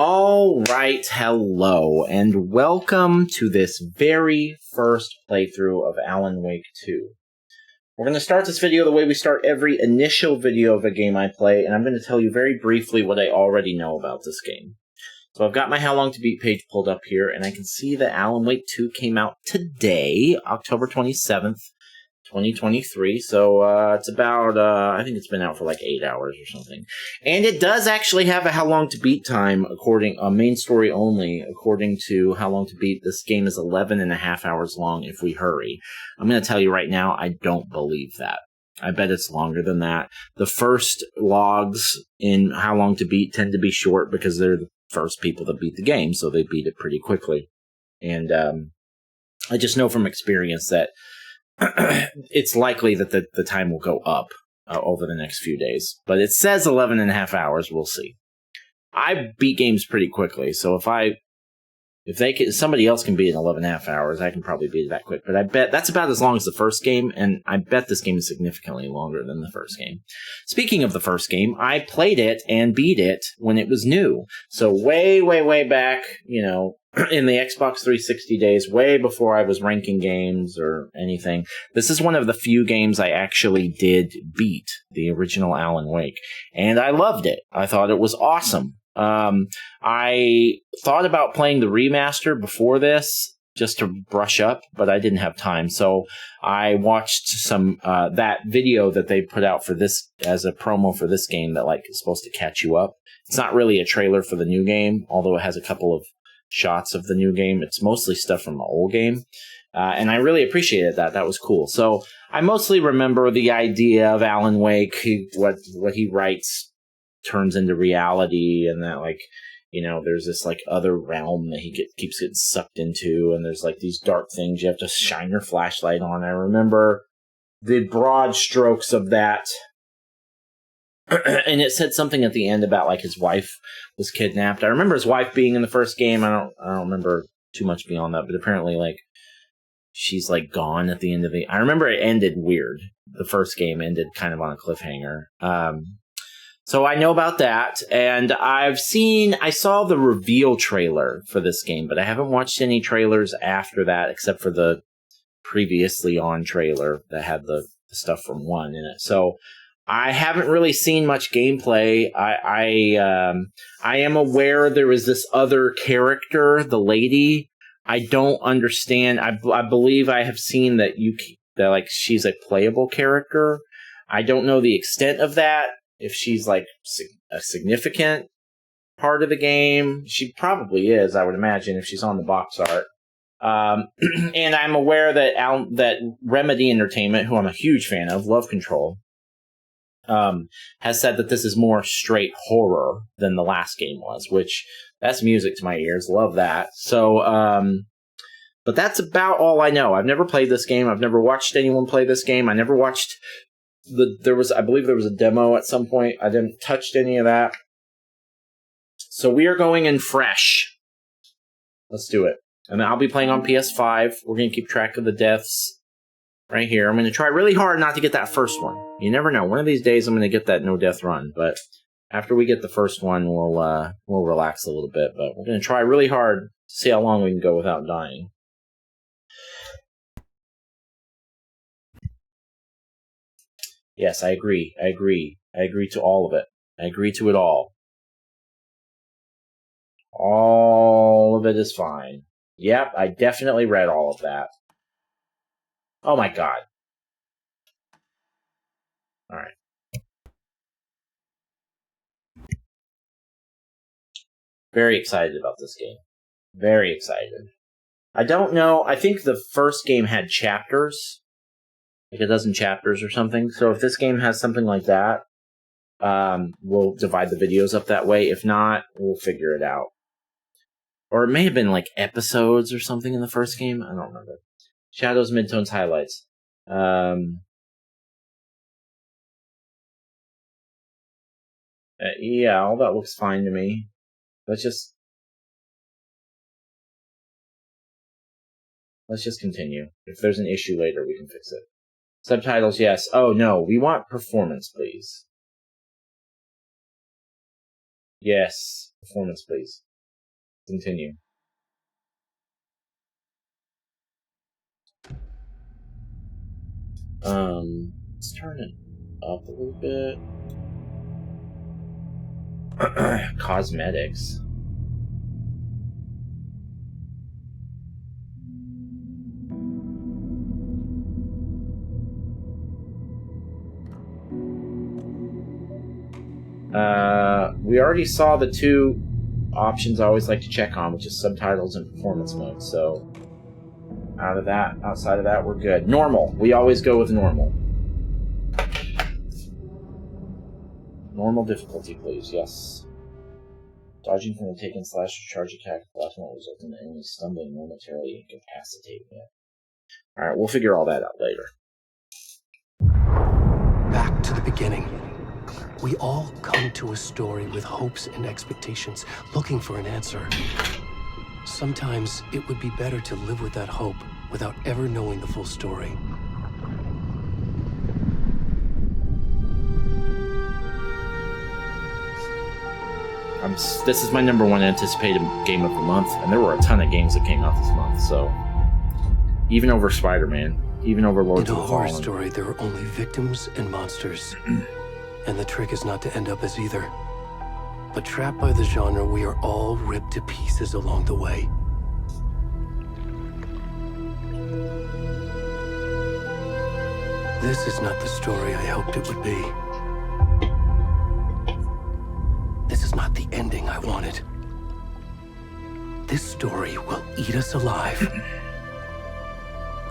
All right, hello, and welcome to this very first playthrough of Alan Wake 2. We're going to start this video the way we start every initial video of a game I play, and I'm going to tell you very briefly what I already know about this game. So I've got my How Long to Beat page pulled up here, and I can see that Alan Wake 2 came out today, October 27th, 2023, so it's about, I think it's been out for like 8 hours or something. And it does actually have a How Long to Beat time, main story only, according to How Long to Beat. This game is 11 and a half hours long if we hurry. I'm going to tell you right now, I don't believe that. I bet it's longer than that. The first logs in How Long to Beat tend to be short because they're the first people that beat the game, so they beat it pretty quickly. And I just know from experience that it's likely that the time will go up over the next few days. But it says 11 and a half hours. We'll see. I beat games pretty quickly, so if somebody else can beat it in 11 and a half hours, I can probably beat it that quick. But I bet that's about as long as the first game, and I bet this game is significantly longer than the first game. Speaking of the first game, I played it and beat it when it was new. So way, way, way back, in the Xbox 360 days, way before I was ranking games or anything. This is one of the few games I actually did beat, the original Alan Wake. And I loved it. I thought it was awesome. I thought about playing the remaster before this, just to brush up, but I didn't have time. So I watched some that video that they put out for this as a promo for this game that is supposed to catch you up. It's not really a trailer for the new game, although it has a couple of shots of the new game. It's mostly stuff from the old game. And I really appreciated that. That was cool. So I mostly remember the idea of Alan Wake, what he writes turns into reality, and that there's this other realm that he keeps getting sucked into, and there's these dark things you have to shine your flashlight on. I remember the broad strokes of that. And it said something at the end about his wife was kidnapped. I remember his wife being in the first game. I don't remember too much beyond that, but apparently she's gone at the end of I remember it ended weird. The first game ended kind of on a cliffhanger. So I know about that, and I saw the reveal trailer for this game, but I haven't watched any trailers after that except for the previously on trailer that had the stuff from 1 in it. So I haven't really seen much gameplay. I am aware there is this other character, the lady. I don't understand. I believe I have seen that she's a playable character. I don't know the extent of that. If she's a significant part of the game, she probably is. I would imagine if she's on the box art. And I'm aware that Remedy Entertainment, who I'm a huge fan of, Love Control, has said that this is more straight horror than the last game was, which that's music to my ears. Love that. So, but that's about all I know. I've never played this game. I've never watched anyone play this game. I never watched I believe there was a demo at some point. I didn't touch any of that. So we are going in fresh. Let's do it. And I'll be playing on PS5. We're going to keep track of the deaths right here. I'm going to try really hard not to get that first one. You never know. One of these days I'm going to get that no death run. But after we get the first one, we'll relax a little bit. But we're going to try really hard to see how long we can go without dying. Yes, I agree. I agree to all of it. I agree to it all. All of it is fine. Yep, I definitely read all of that. Oh my god. Alright. Very excited about this game. Very excited. I don't know. I think the first game had chapters. A dozen chapters or something. So if this game has something like that, we'll divide the videos up that way. If not, we'll figure it out. Or it may have been episodes or something in the first game. I don't remember. Shadows, midtones, highlights. Yeah, all that looks fine to me. Let's just continue. If there's an issue later, we can fix it. Subtitles, yes. Oh, no. We want performance, please. Yes. Performance, please. Continue. Let's turn it up a little bit. Cosmetics. We already saw the two options I always like to check on, which is subtitles and performance mode. So, outside of that, we're good. Normal. We always go with normal. Normal difficulty, please. Yes. Dodging from the taken slash charge attack will result in the enemy stumbling momentarily incapacitating it. Alright, we'll figure all that out later. Back to the beginning. We all come to a story with hopes and expectations, looking for an answer. Sometimes it would be better to live with that hope without ever knowing the full story. This is my #1 anticipated game of the month, and there were a ton of games that came out this month, so... Even over Spider-Man, even over Lords of the Fallen. In a horror story, there are only victims and monsters. And the trick is not to end up as either. But trapped by the genre, we are all ripped to pieces along the way. This is not the story I hoped it would be. This is not the ending I wanted. This story will eat us alive.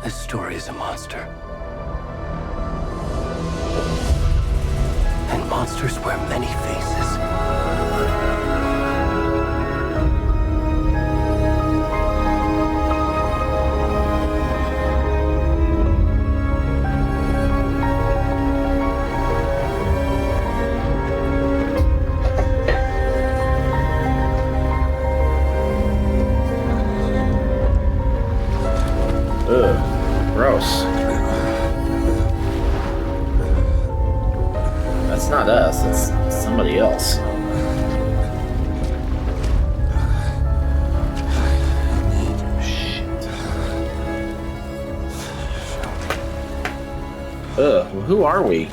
This story is a monster. And monsters wear many faces. Ugh, gross. That's not us, it's somebody else. Shit. Ugh, well, who are we?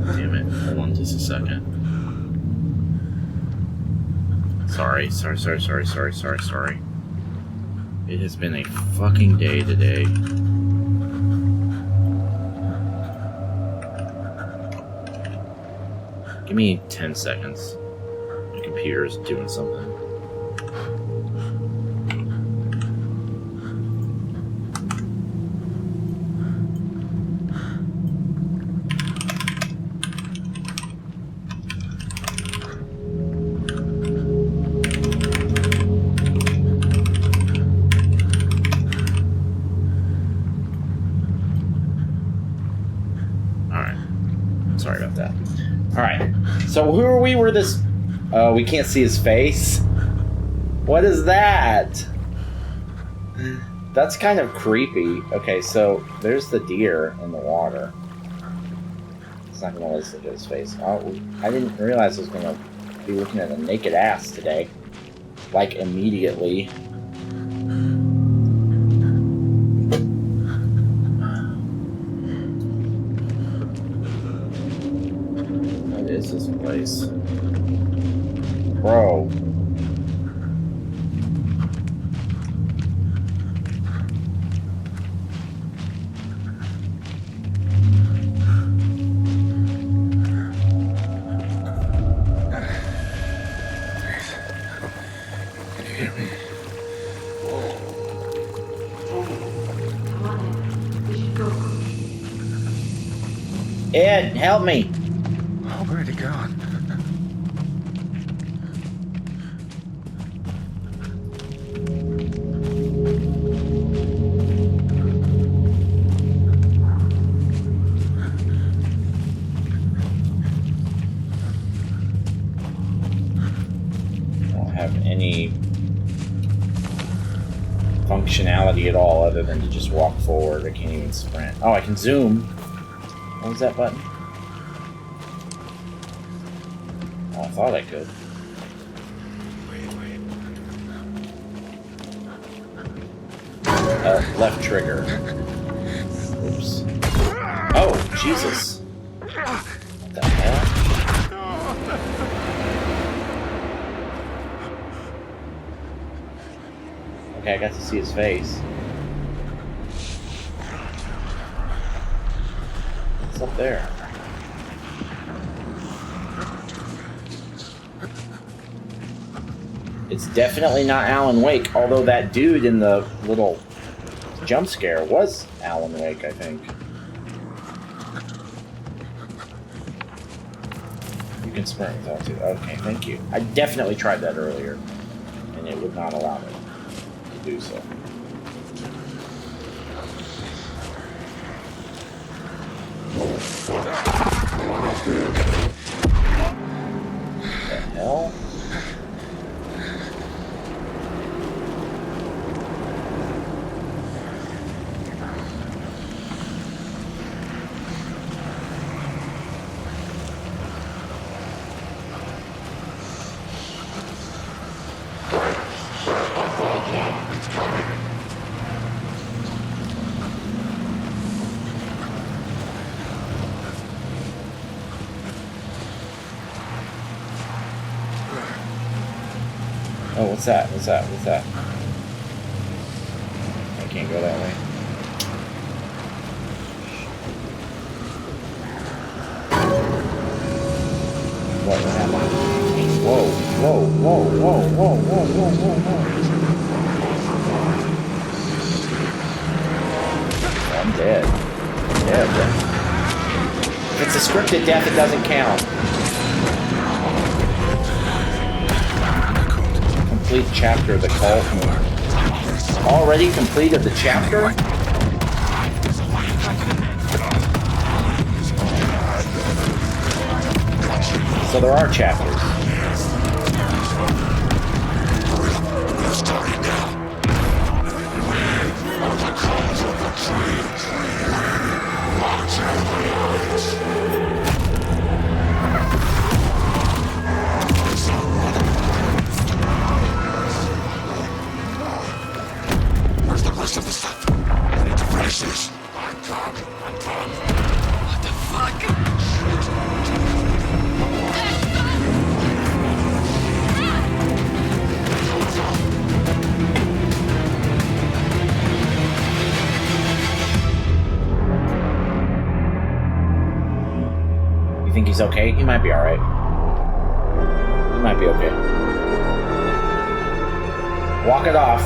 Damn it, hold on just a second. Sorry. It has been a fucking day today. Give me 10 seconds. My computer's doing something. Sorry about that. Alright. So who are we? We're this... Oh, we can't see his face? What is that? That's kind of creepy. Okay, so there's the deer in the water. It's not gonna let us look at his face. Oh, I didn't realize I was gonna be looking at a naked ass today. Like, immediately. This place. Bro. Can you hear me? Ed, help me! Where'd it gone? I don't have any functionality at all other than to just walk forward. I can't even sprint. Oh, I can zoom. What was that button? Oh, I thought I could. Left trigger. Oops. Oh, Jesus. What the hell? Okay, I got to see his face. What's up there? It's definitely not Alan Wake, although that dude in the little jump scare was Alan Wake, I think. You can sprint without to. Okay, thank you. I definitely tried that earlier, and it would not allow me to do so. What the hell? Oh, what's that? What's that? What's that? I can't go that way. What happened? Whoa, whoa, whoa, whoa, whoa, whoa, whoa, whoa, whoa. I'm dead. Dead. If it's a scripted death, it doesn't count. Complete chapter of the call from already completed the chapter? So there are chapters. Where's the rest of the stuff? I need to finish this. I'm done. What the fuck? You think he's okay? He might be alright. He might be okay. Walk it off.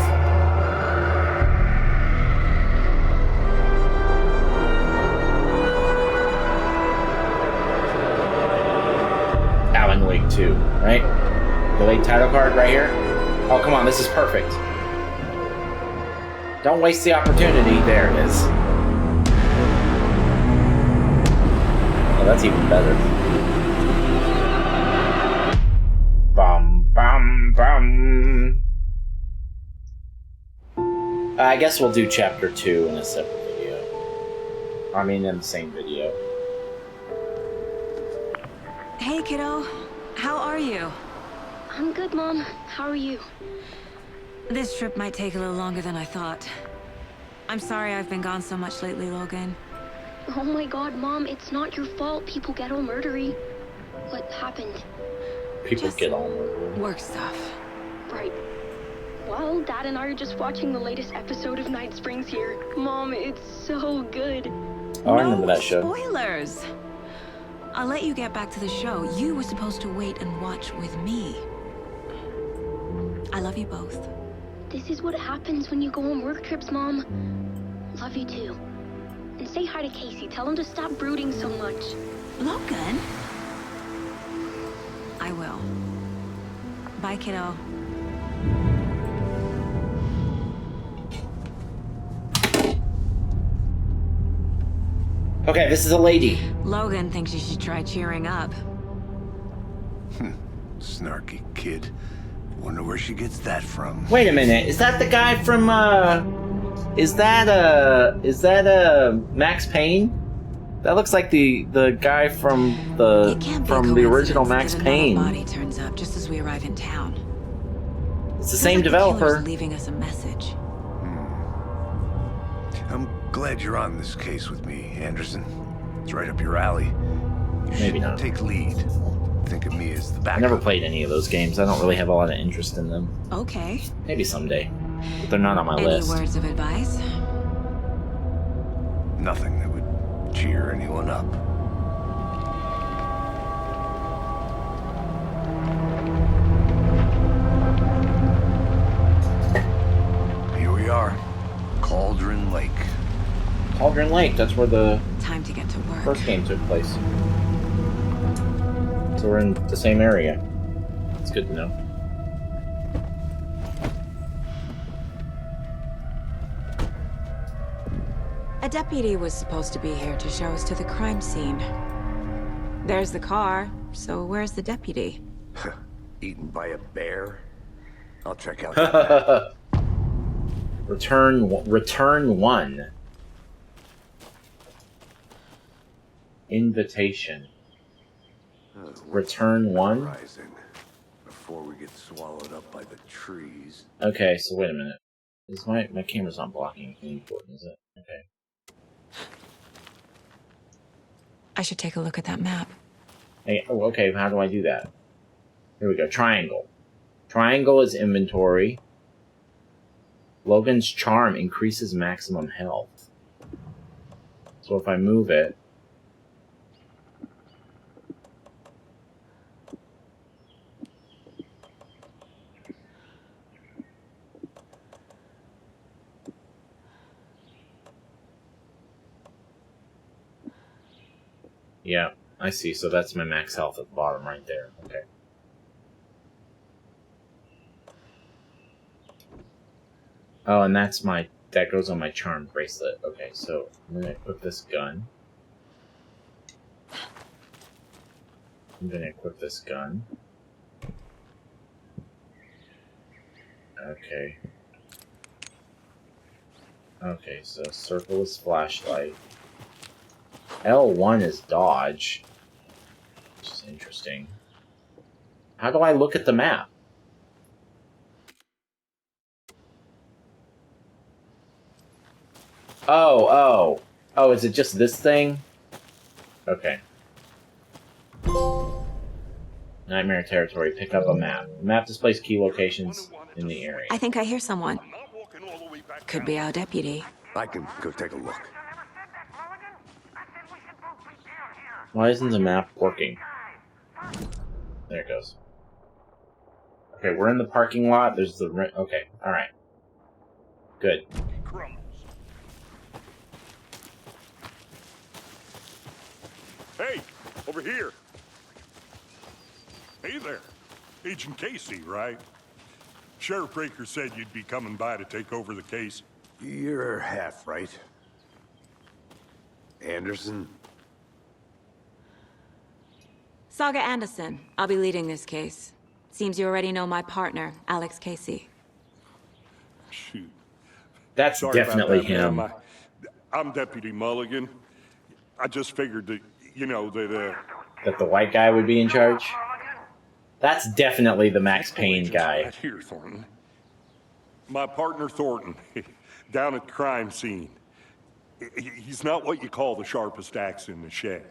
Alan Wake 2, right? Delayed title card right here. Oh, come on, this is perfect. Don't waste the opportunity. There it is. Oh, that's even better. Bum, bum, bum. I guess we'll do chapter 2 in a separate video. I mean, in the same video. Hey, kiddo. How are you? I'm good, Mom. How are you? This trip might take a little longer than I thought. I'm sorry I've been gone so much lately, Logan. Oh my god, Mom, it's not your fault people get all murdery. What happened? People Just get all murdered. work stuff. Right. Well, Dad and I are just watching the latest episode of Night Springs here. Mom, it's so good. Oh, I remember that show. Spoilers! I'll let you get back to the show. You were supposed to wait and watch with me. I love you both. This is what happens when you go on work trips, Mom. Love you too. And say hi to Casey. Tell him to stop brooding so much. Logan? I will. Bye, kiddo. Okay, this is a lady. Logan thinks you should try cheering up. Snarky kid. Wonder where she gets that from. Wait a minute, is that the guy from, is that Max Payne? That looks like the guy from It can't be a the original Max coincidence that Payne. another body turns up just as we arrive in town. It's the Feels same like the killer's developer. leaving us a message. I'm glad you're on this case with me, Anderson. It's right up your alley. You Maybe should not. take lead. Think of me as the I backup. never played any of those games. I don't really have a lot of interest in them. Okay. Maybe someday. But they're not on my Any list. words of advice? Nothing that would cheer anyone up. Here we are. Cauldron Lake. Cauldron Lake, that's where the Time to get to work. first game took place. So we're in the same area. It's good to know. A deputy was supposed to be here to show us to the crime scene. There's the car, so where's the deputy? Eaten by a bear? I'll check out that. Return 1. Invitation. Return 1? Rising before we get swallowed up by the trees. Okay, so wait a minute. Is my camera's not blocking anything important, is it? Okay. I should take a look at that map. Hey, oh, okay, how do I do that? Here we go. Triangle. Triangle is inventory. Logan's charm increases maximum health. So if I move it... Yeah, I see. So that's my max health at the bottom right there. Okay. Oh, and that's that goes on my charm bracelet. Okay, so I'm gonna equip this gun. I'm gonna equip this gun. Okay. Okay, so circle is flashlight. L1 is dodge. Which is interesting. How do I look at the map? Oh, is it just this thing? Okay. Nightmare territory. Pick up a map. The map displays key locations in the area. I think I hear someone. Could be our deputy. I can go take a look. Why isn't the map working? There it goes. Okay, we're in the parking lot. There's the... Okay, alright. Good. Hey, over here. Hey there. Agent Casey, right? Sheriff Breaker said you'd be coming by to take over the case. You're half right. Anderson? Saga Anderson. I'll be leading this case. Seems you already know my partner, Alex Casey. Shoot. That's Sorry definitely about that, him. ma'am. I'm Deputy Mulligan. I just figured that, you know, That the white guy would be in charge? That's definitely the Max Payne guy. Right here, Thornton. My partner, Thornton, down at the crime scene. He's not what you call the sharpest axe in the shed.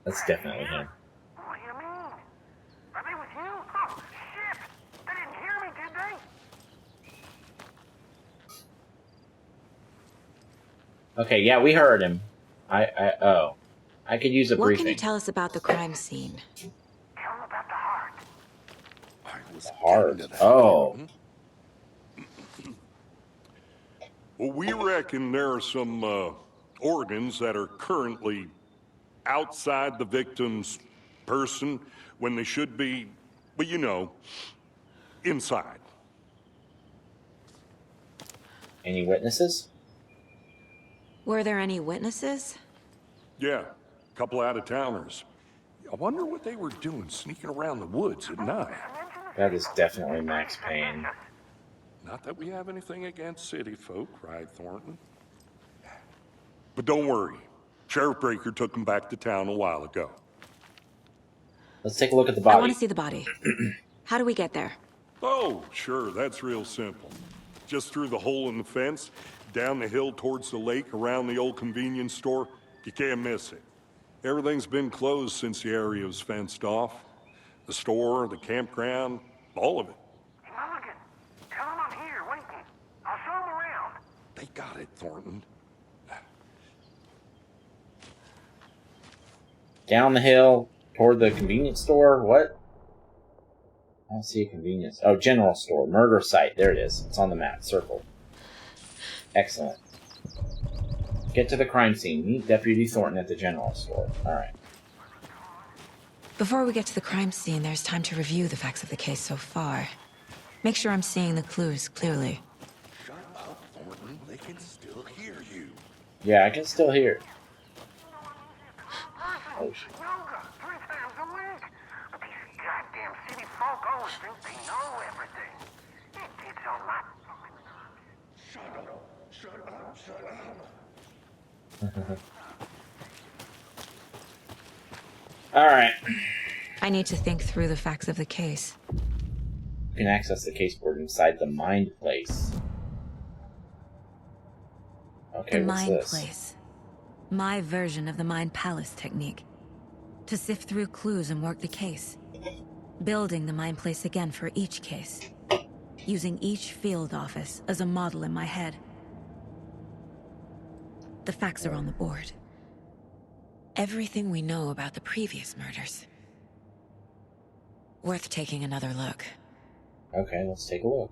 That's definitely him. What do you mean? Are they with you? Oh, shit! They didn't hear me, did they? Okay, yeah, we heard him. Oh. I could use a What briefing. can you tell us about the crime scene? Tell them about the heart. I was Hard. getting to that. Oh. Well, we reckon there are some organs that are currently outside the victim's person when they should be, well, you know, inside. Any witnesses? Were there any witnesses? Yeah, a couple out-of-towners. I wonder what they were doing sneaking around the woods at night. That is definitely Max Payne. Not that we have anything against city folk, right, Thornton? But don't worry. Sheriff Breaker took him back to town a while ago. Let's take a look at the I body. want to see the body. How do we get there? Oh, sure, that's real simple. Just through the hole in the fence, down the hill towards the lake, around the old convenience store. You can't miss it. Everything's been closed since the area was fenced off. The store, the campground, all of it. Hey, Mulligan, tell him I'm here waiting. I'll show him around. They got it, Thornton. Down the hill, toward the convenience store. What? I don't see a convenience. Oh, general store. Murder site. There it is. It's on the map. Circled. Excellent. Get to the crime scene. Meet Deputy Thornton at the general store. Alright. Before we get to the crime scene, there's time to review the facts of the case so far. Make sure I'm seeing the clues clearly. Shut up, Thornton. They can still hear you. Yeah, I can still hear. Oh, shit. Yoga 3 times a week. But these goddamn city folk always think they know everything. It gets a lot. Shut up. Shut up. Shut up. Alright. I need to think through the facts of the case. You can access the caseboard inside the Mind Place. Okay, The what's Mind this? Place. My version of the Mind Palace technique. To sift through clues and work the case. Building the Mind Place again for each case. Using each field office as a model in my head. The facts are on the board. Everything we know about the previous murders. Worth taking another look. Okay, let's take a look.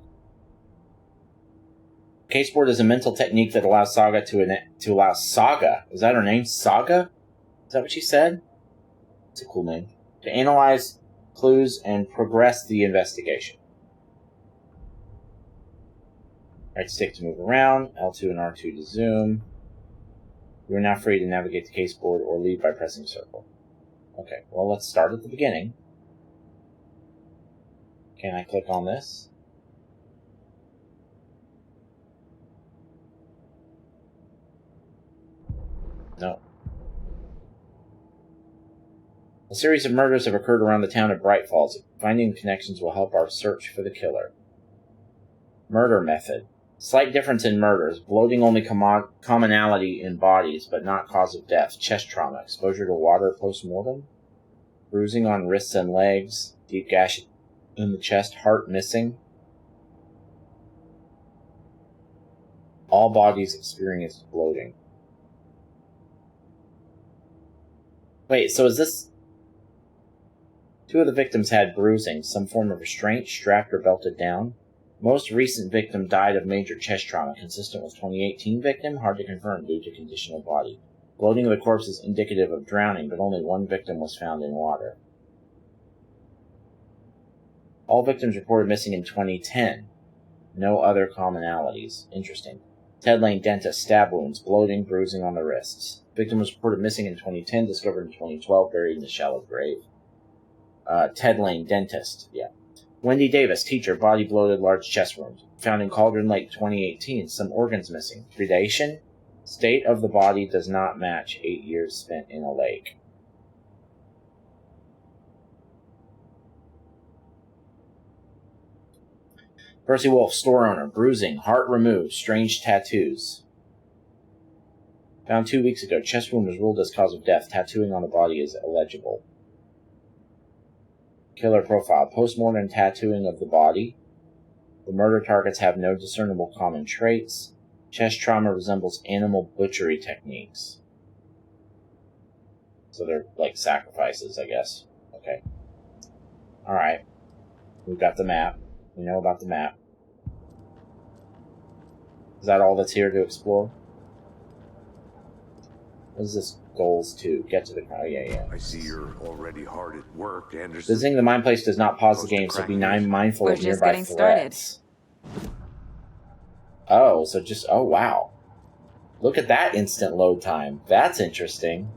Caseboard is a mental technique that allows Saga to allow Saga. Is that her name? Saga? Is that what she said? It's a cool name. To analyze clues and progress the investigation. Right stick to move around, L2 and R2 to zoom. You are now free to navigate the caseboard or leave by pressing circle. Okay, well let's start at the beginning. Can I click on this? No. A series of murders have occurred around the town of Bright Falls. Finding connections will help our search for the killer. Murder method. Slight difference in murders. Bloating only commonality in bodies, but not cause of death. Chest trauma. Exposure to water post-mortem. Bruising on wrists and legs. Deep gash in the chest. Heart missing. All bodies experienced bloating. Wait, so is this... Two of the victims had bruising, some form of restraint, strapped or belted down. Most recent victim died of major chest trauma, consistent with 2018 victim, hard to confirm due to condition of body. Bloating of the corpse is indicative of drowning, but only one victim was found in water. All victims reported missing in 2010. No other commonalities. Interesting. Ted Lane dentist, stab wounds, bloating, bruising on the wrists. Victim was reported missing in 2010, discovered in 2012, buried in a shallow grave. Ted Lane, dentist, yeah. Wendy Davis, teacher, body bloated, large chest wound. Found in Cauldron Lake, 2018, some organs missing. Predation? State of the body does not match 8 years spent in a lake. Percy Wolf, store owner, bruising, heart removed, strange tattoos. Found 2 weeks ago, chest wound was ruled as cause of death. Tattooing on the body is illegible. Killer profile, post-mortem tattooing of the body. The murder targets have no discernible common traits. Chest trauma resembles animal butchery techniques. So they're like sacrifices, I guess. Okay. Alright. We've got the map. We know about the map. Is that all that's here to explore? What is this? Goals to get to the... Oh, yeah. I see you're already hard at work, Anderson. Visiting the Mind Place does not pause the game, so be mindful We're of just nearby getting started. threats. Oh, so just... Oh, wow. Look at that instant load time. That's interesting.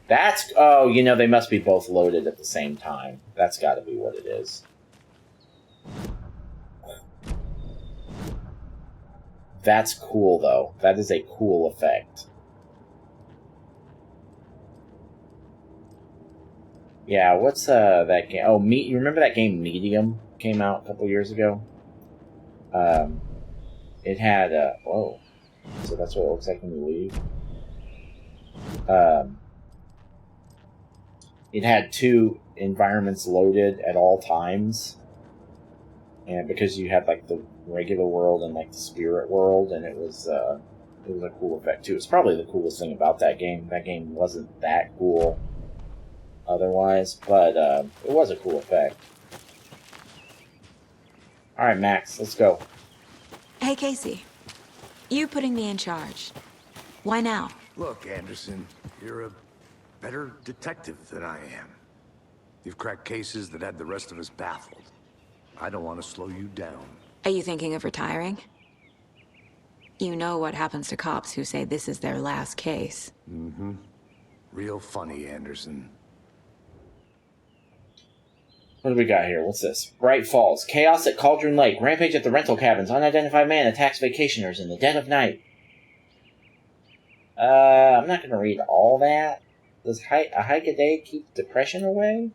That's... Oh, you know, they must be both loaded at the same time. That's got to be what it is. That's cool, though. That is a cool effect. Yeah, what's that game? Oh, you remember that game Medium came out a couple years ago? It had whoa. So that's what it looks like when you leave. It had 2 environments loaded at all times. And because you had like the regular world and like the spirit world, and it was a cool effect too. It's probably the coolest thing about that game. That game wasn't that cool otherwise, but it was a cool effect. Alright, Max, let's go. Hey, Casey. You putting me in charge. Why now? Look, Anderson, you're a better detective than I am. You've cracked cases that had the rest of us baffled. I don't want to slow you down. Are you thinking of retiring? You know what happens to cops who say this is their last case. Mm-hmm. Real funny, Anderson. What do we got here? What's this? Bright Falls. Chaos at Cauldron Lake. Rampage at the rental cabins. Unidentified man attacks vacationers in the dead of night. I'm not going to read all that. Does a hike a day keep depression away?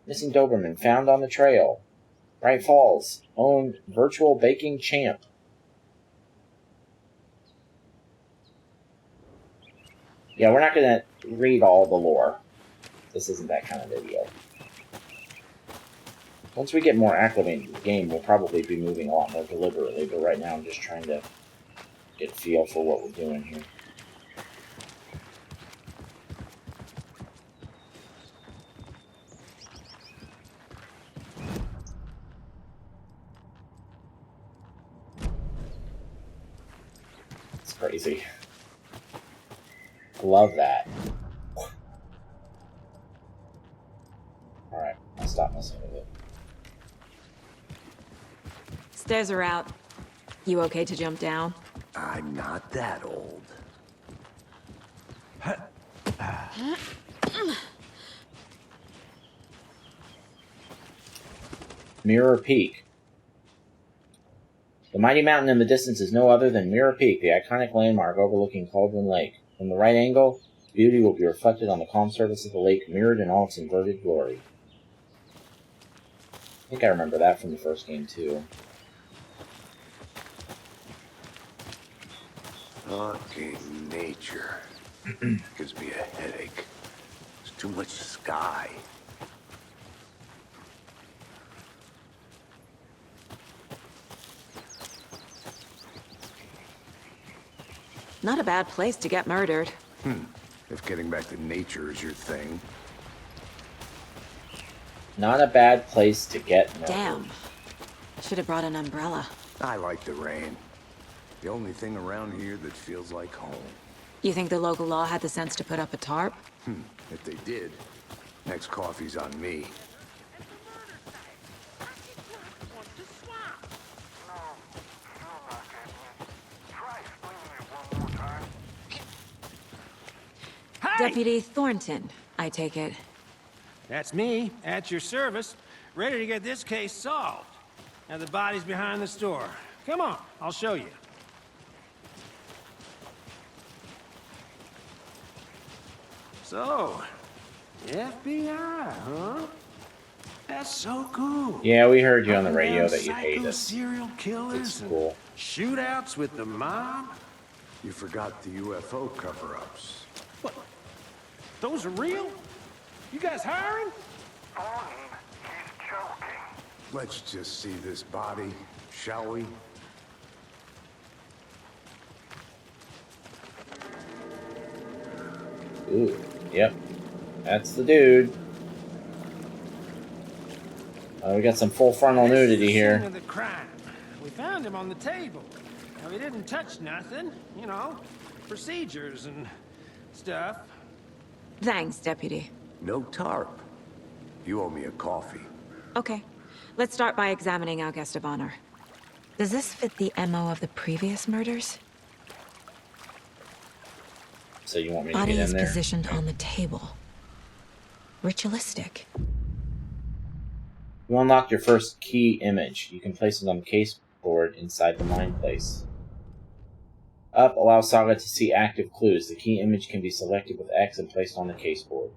Missing Doberman found on the trail. Bright Falls. Owned virtual baking champ. Yeah, we're not going to read all the lore. This isn't that kind of video. Once we get more acclimated to the game, we'll probably be moving a lot more deliberately, but right now I'm just trying to get a feel for what we're doing here. It's crazy. Love that. Alright, I'll stop messing with it. Stairs are out. You okay to jump down? I'm not that old. Mirror Peak. The mighty mountain in the distance is no other than Mirror Peak, the iconic landmark overlooking Cauldron Lake. From the right angle, beauty will be reflected on the calm surface of the lake, mirrored in all its inverted glory. I think I remember that from the first game, too. Fucking nature. Gives me a headache. There's too much sky. Not a bad place to get murdered. If getting back to nature is your thing. Not a bad place to get murdered. Damn. Should have brought an umbrella. I like the rain. The only thing around here that feels like home. You think the local law had the sense to put up a tarp? If they did, next coffee's on me. Deputy Thornton, I take it. That's me, at your service, ready to get this case solved. Now the body's behind the store. Come on, I'll show you. So, FBI, huh? That's so cool. Yeah, we heard you on the radio Underground that you hate psycho us. serial killers It's and cool. shootouts with the mob. You forgot the UFO cover-ups. What? Those are real? You guys hiring? Thornton, he's joking. Let's just see this body, shall we? Ooh, yep. That's the dude. We got some full frontal This is nudity the here. scene of the crime. We found him on the table. Now, he didn't touch nothing, you know, procedures and stuff. Thanks, Deputy. No tarp. You owe me a coffee. Okay. Let's start by examining our guest of honor. Does this fit the MO of the previous murders? So you want me to Body get is in there? positioned on the table. Ritualistic. You unlock your first key image. You can place it on the case board inside the mind place. Up allows Saga to see active clues. The key image can be selected with X and placed on the case board.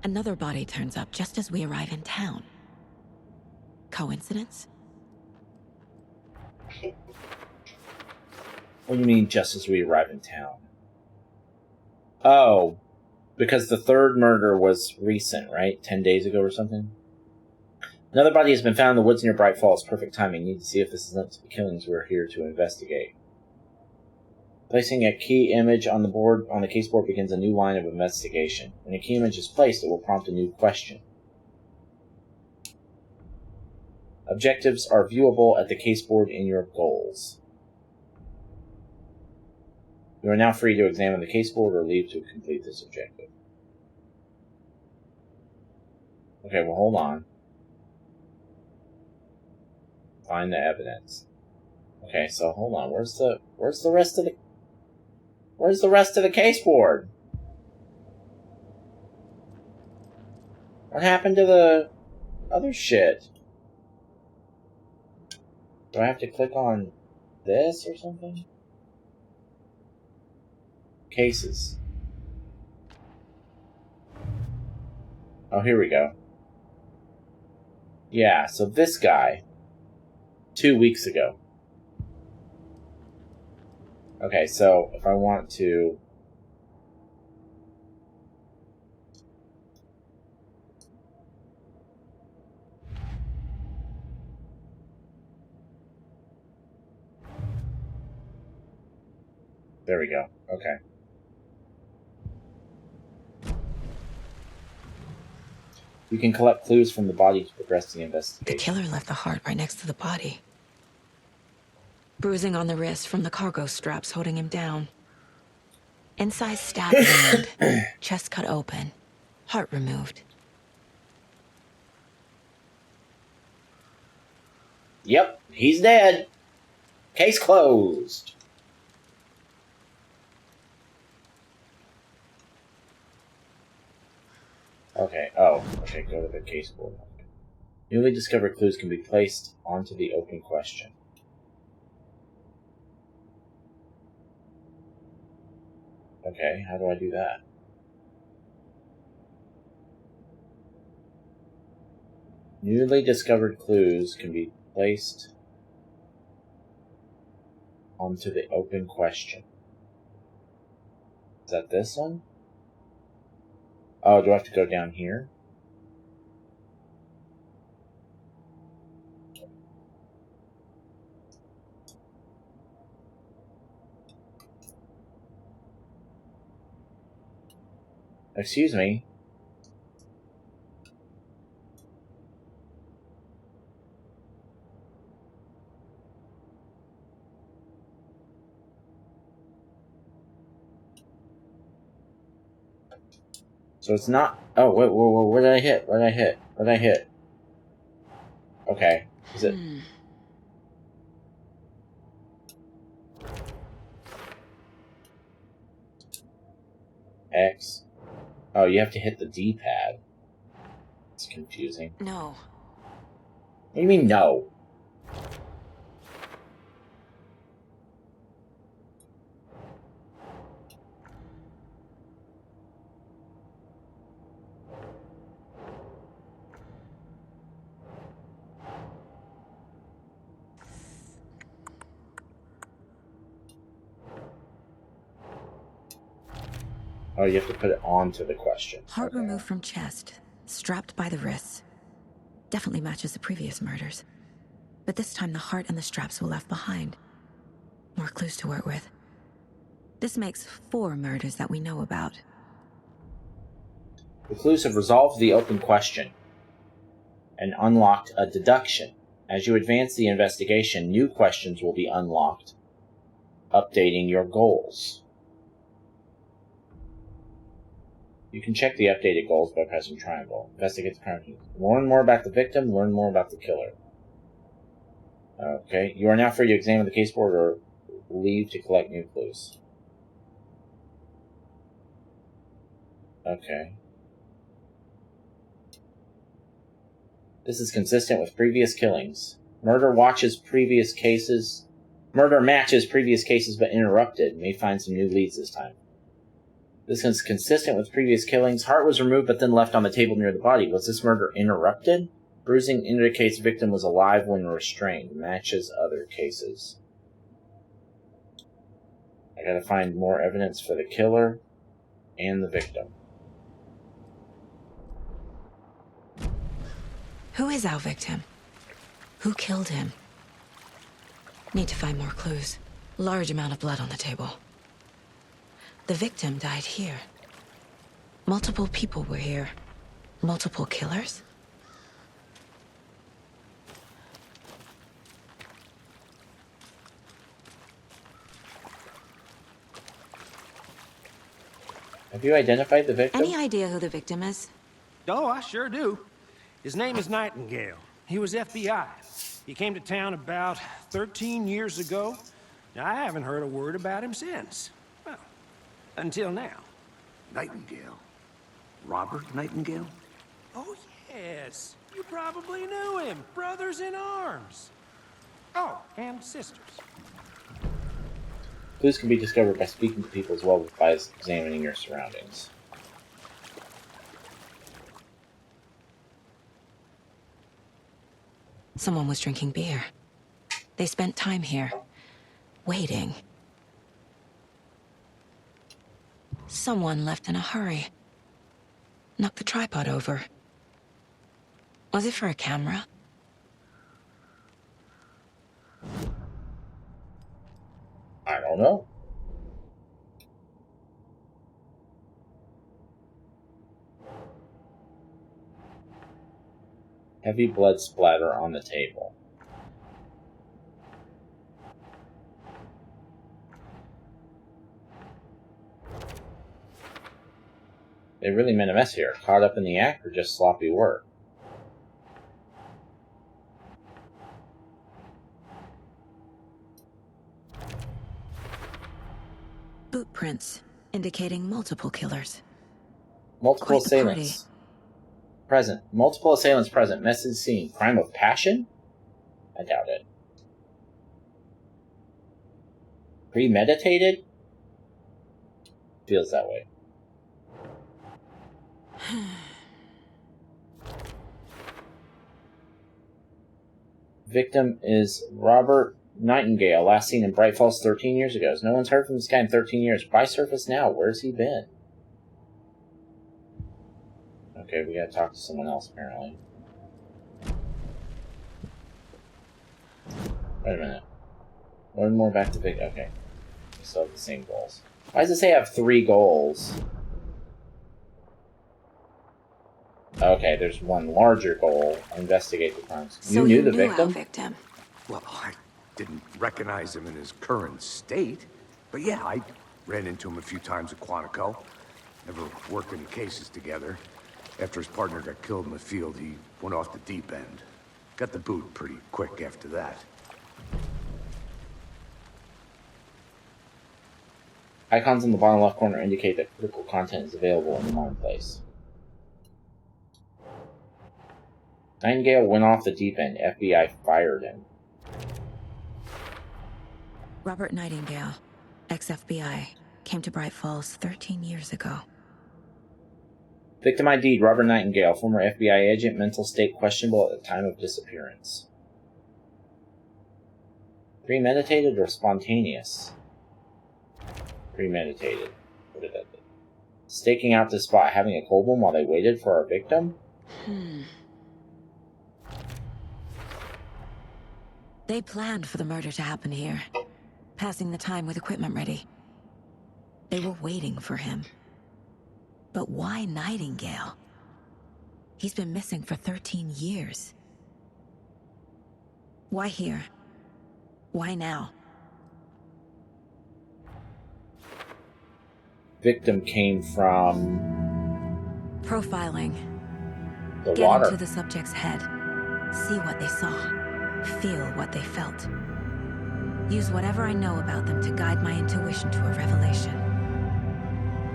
Another body turns up just as we arrive in town. Coincidence? What do you mean, just as we arrive in town? Oh, because the third murder was recent, right? 10 days ago or something? Another body has been found in the woods near Bright Falls. Perfect timing. Need to see if this is linked to the killings we're here to investigate. Placing a key image on the board on the case board begins a new line of investigation. When a key image is placed, it will prompt a new question. Objectives are viewable at the case board in your goals. You are now free to examine the case board or leave to complete this objective. Okay, well, hold on. Find the evidence. Okay, so hold on. Where's the rest of the case board? What happened to the other shit? Do I have to click on this or something? Cases. Oh, here we go. Yeah, so this guy, 2 weeks ago. Okay, so if I want to... There we go. Okay. You can collect clues from the body to progress the investigation. The killer left the heart right next to the body. Bruising on the wrist from the cargo straps holding him down. Inside stab wound, chest cut open, heart removed. Yep, he's dead. Case closed. Okay, okay, go to the case board. Newly discovered clues can be placed onto the open question. Okay, how do I do that? Newly discovered clues can be placed onto the open question. Is that this one? Oh, do I have to go down here? Excuse me. So it's not... Oh, wait, what did I hit? What did I hit? What did I hit? Okay. Is it... X? Oh, you have to hit the D-pad. It's confusing. No. What do you mean, no? Oh, you have to put it onto the question. Heart removed from chest, strapped by the wrists. Definitely matches the previous murders. But this time the heart and the straps were left behind. More clues to work with. This makes 4 murders that we know about. The clues have resolved the open question and unlocked a deduction. As you advance the investigation, new questions will be unlocked, updating your goals. You can check the updated goals by pressing triangle. Investigate the crime scene. Learn more about the victim, learn more about the killer. Okay, you are now free to examine the case board or leave to collect new clues. Okay. This is consistent with previous killings. Murder matches previous cases, but interrupted. May find some new leads this time. This is consistent with previous killings. Heart was removed but then left on the table near the body. Was this murder interrupted? Bruising indicates victim was alive when restrained. Matches other cases. I gotta find more evidence for the killer and the victim. Who is our victim? Who killed him? Need to find more clues. Large amount of blood on the table. The victim died here. Multiple people were here. Multiple killers? Have you identified the victim? Any idea who the victim is? Oh, I sure do. His name is Nightingale. He was FBI. He came to town about 13 years ago. Now, I haven't heard a word about him since. Well, until now. Nightingale? Robert Nightingale? Oh, yes. You probably knew him. Brothers in arms. Oh, and sisters. Clues can be discovered by speaking to people as well as by examining your surroundings. Someone was drinking beer. They spent time here, waiting. Someone left in a hurry. Knocked the tripod over. Was it for a camera? I don't know. Heavy blood splatter on the table. They really made a mess here. Caught up in the act or just sloppy work? Boot prints, indicating multiple killers. Multiple Quite the party. assailants. Present. Multiple assailants present. Message seen. Crime of passion? I doubt it. Premeditated? Feels that way. Victim is Robert Nightingale, last seen in Bright Falls 13 years ago. No one's heard from this guy in 13 years. Why surface now? Where's he been? Okay, we gotta talk to someone else, apparently. Wait a minute. Learn more about the victim. Okay. We still have the same goals. Why does it say I have 3 goals? Okay, there's one larger goal. Investigate the crimes. So you knew the victim? Our victim. Well, I didn't recognize him in his current state. But yeah, I ran into him a few times at Quantico. Never worked any cases together. After his partner got killed in the field, he went off the deep end. Got the boot pretty quick after that. Icons in the bottom left corner indicate that critical content is available in the marketplace. Nightingale went off the deep end. FBI fired him. Robert Nightingale, ex-FBI, came to Bright Falls 13 years ago. Victim ID, Robert Nightingale, former FBI agent, mental state questionable at the time of disappearance. Premeditated or spontaneous? Premeditated. What did that do? Staking out the spot, having a cold one while they waited for our victim? They planned for the murder to happen here, passing the time with equipment ready. They were waiting for him. But why Nightingale? He's been missing for 13 years. Why here? Why now? Victim came from Profiling. the Get water. into the subject's head. See what they saw. Feel what they felt. Use whatever I know about them to guide my intuition to a revelation.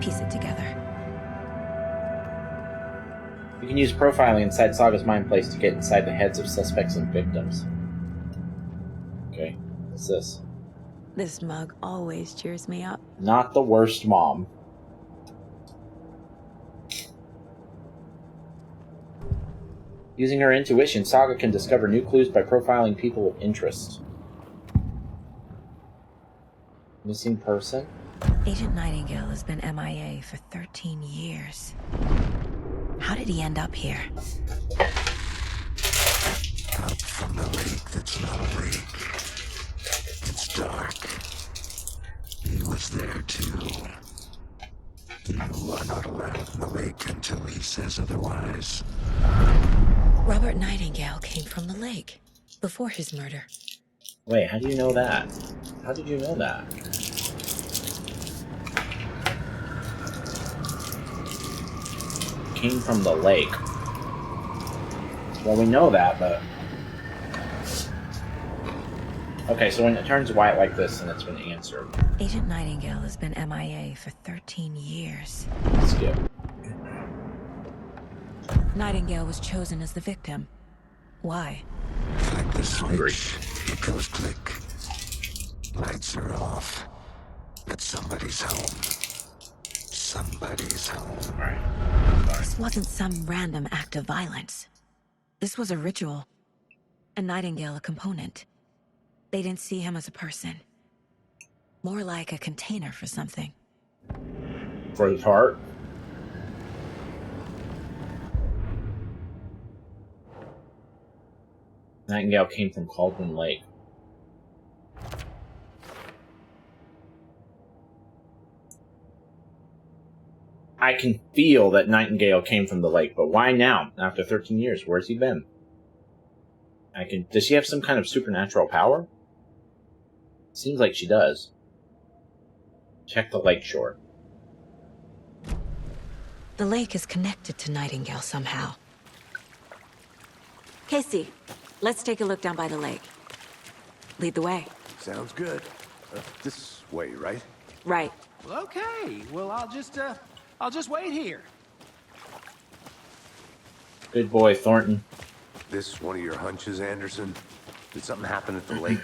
Piece it together. You can use profiling inside Saga's mind place to get inside the heads of suspects and victims. Okay, what's this? This mug always cheers me up. Not the worst mom. Using her intuition, Saga can discover new clues by profiling people of interest. Missing person? Agent Nightingale has been MIA for 13 years. How did he end up here? Up from the lake that's not a lake. It's dark. He was there too. You are not allowed in the lake until he says otherwise. Robert Nightingale came from the lake before his murder. Wait, how do you know that? How did you know that? Came from the lake. Well, we know that, but... Okay, so when it turns white like this, then it's been answered. Agent Nightingale has been MIA for 13 years. Skip. Nightingale was chosen as the victim. Why? Like the switch, it goes click. Lights are off. But somebody's home. Somebody's home. Alright. This wasn't some random act of violence. This was a ritual. And Nightingale a component. They didn't see him as a person. More like a container for something. For his heart? Nightingale came from Cauldron Lake. I can feel that Nightingale came from the lake, but why now? After 13 years, where's he been? Does she have some kind of supernatural power? Seems like she does. Check the lake shore. The lake is connected to Nightingale somehow. Casey, let's take a look down by the lake. Lead the way. Sounds good. This way, right? Right. Well, okay. Well, I'll just wait here. Good boy, Thornton. This one of your hunches, Anderson? Did something happen at the lake?